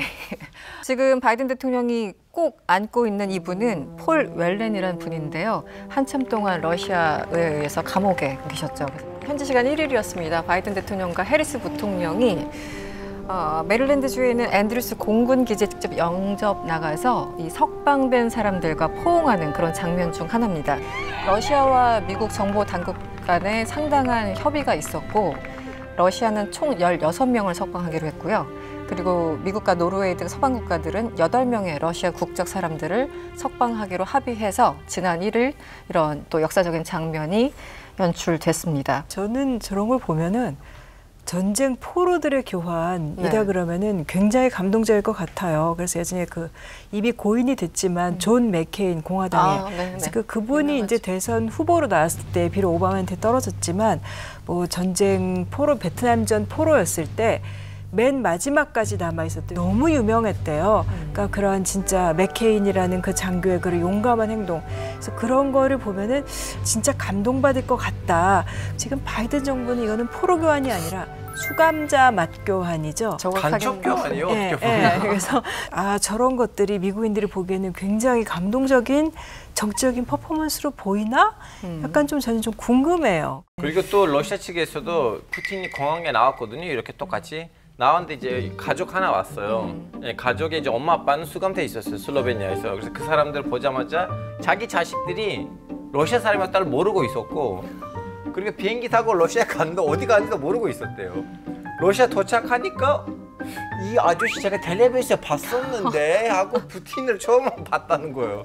지금 바이든 대통령이 꼭 안고 있는 이분은 폴 웰렌이라는 분인데요. 한참 동안 러시아에 의해서 감옥에 계셨죠. 현지 시간 1일이었습니다. 바이든 대통령과 해리스 부통령이 메릴랜드주에 있는 앤드루스 공군 기지에 직접 영접 나가서 이 석방된 사람들과 포옹하는 그런 장면 중 하나입니다. 러시아와 미국 정보 당국 간에 상당한 협의가 있었고 러시아는 총 16명을 석방하기로 했고요. 그리고 미국과 노르웨이 등 서방 국가들은 8명의 러시아 국적 사람들을 석방하기로 합의해서 지난 1일 이런 또 역사적인 장면이 연출됐습니다. 저는 저런 걸 보면은 전쟁 포로들의 교환이다 네. 그러면은 굉장히 감동적일 것 같아요. 그래서 예전에 그 이미 고인이 됐지만 존 맥케인 공화당에 그분이 이제 대선 후보로 나왔을 때 비록 오바마한테 떨어졌지만 뭐 전쟁 포로 베트남전 포로였을 때 맨 마지막까지 남아 있었대요. 너무 유명했대요. 그러니까 그런 진짜 맥케인이라는 그 장교의 그 용감한 행동. 그래서 그런 거를 보면은 진짜 감동받을 것 같다. 지금 바이든 정부는 이거는 포로 교환이 아니라 수감자 맛 교환이죠. 간첩 교환이요? 네, 네. 그래서 저런 것들이 미국인들이 보기에는 굉장히 감동적인 정치적인 퍼포먼스로 보이나? 약간 좀 저는 좀 궁금해요. 그리고 또 러시아 측에서도 푸틴이 공항에 나왔거든요. 이렇게 똑같이. 나왔는데 이제 가족 하나 왔어요. 예, 가족의 이제 엄마 아빠는 수감돼 있었어요. 슬로베니아에서. 그래서 그 사람들 보자마자 자기 자식들이 러시아 사람이었다를 모르고 있었고 그리고 비행기 타고 러시아 갔는데 어디 가는지도 모르고 있었대요. 러시아 도착하니까 이 아저씨 제가 텔레비에서 봤었는데 하고 푸틴을 처음 봤다는 거예요.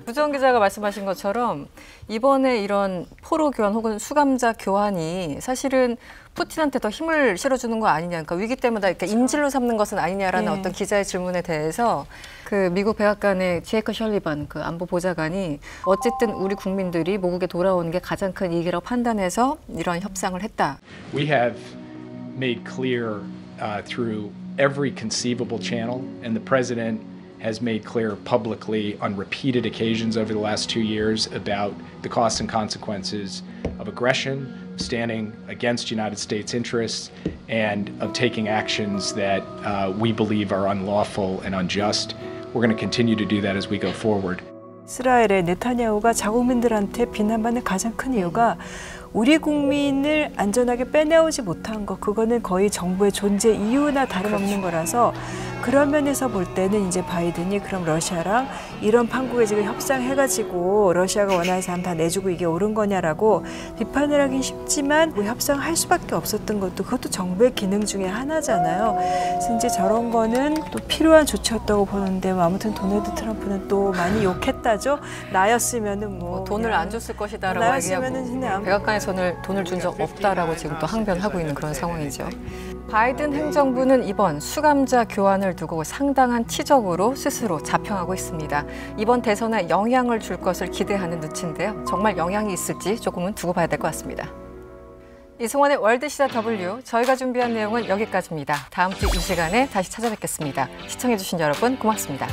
부정 기자가 말씀하신 것처럼 이번에 이런 포로 교환 혹은 수감자 교환이 사실은 푸틴한테 더 힘을 실어주는 거 아니냐, 그러니까 위기 때마다 이렇게 인질로 삼는 것은 아니냐라는 어떤 기자의 질문에 대해서 그 미국 백악관의 제이크 셜리반 그 안보 보좌관이 어쨌든 우리 국민들이 모국에 돌아오는 게 가장 큰 이익이라고 판단해서 이런 협상을 했다. We have made clear through every conceivable channel, and the president has made clear publicly on repeated occasions over the last 2 years about the costs and consequences of aggression, standing against United States interests, and of taking actions that we believe are unlawful and unjust. We're going to continue to do that as we go forward. 이스라엘의 네타냐후가 자국민들한테 비난받는 가장 큰 이유가 우리 국민을 안전하게 빼내오지 못한 거, 그거는 거의 정부의 존재 이유나 다름없는 거라서 그런 면에서 볼 때는 이제 바이든이 그럼 러시아랑 이런 판국에 지금 협상해가지고 러시아가 원하는 사람 다 내주고 이게 옳은 거냐라고 비판을 하긴 쉽지만 뭐 협상할 수밖에 없었던 것도 그것도 정부의 기능 중에 하나잖아요. 그래서 이제 저런 거는 또 필요한 조치였다고 보는데 아무튼 도널드 트럼프는 또 많이 욕했다죠. 나였으면은 뭐 돈을 안 줬을 것이다라고 얘기하고 백악관에서는 돈을 준 적 없다라고 지금 또 항변하고 있는 그런 상황이죠. 바이든 행정부는 이번 수감자 교환을 두고 상당한 치적으로 스스로 자평하고 있습니다. 이번 대선에 영향을 줄 것을 기대하는 눈치인데요. 정말 영향이 있을지 조금은 두고 봐야 될 것 같습니다. 이승원의 월드시사 W, 저희가 준비한 내용은 여기까지입니다. 다음 주 이 시간에 다시 찾아뵙겠습니다. 시청해주신 여러분 고맙습니다.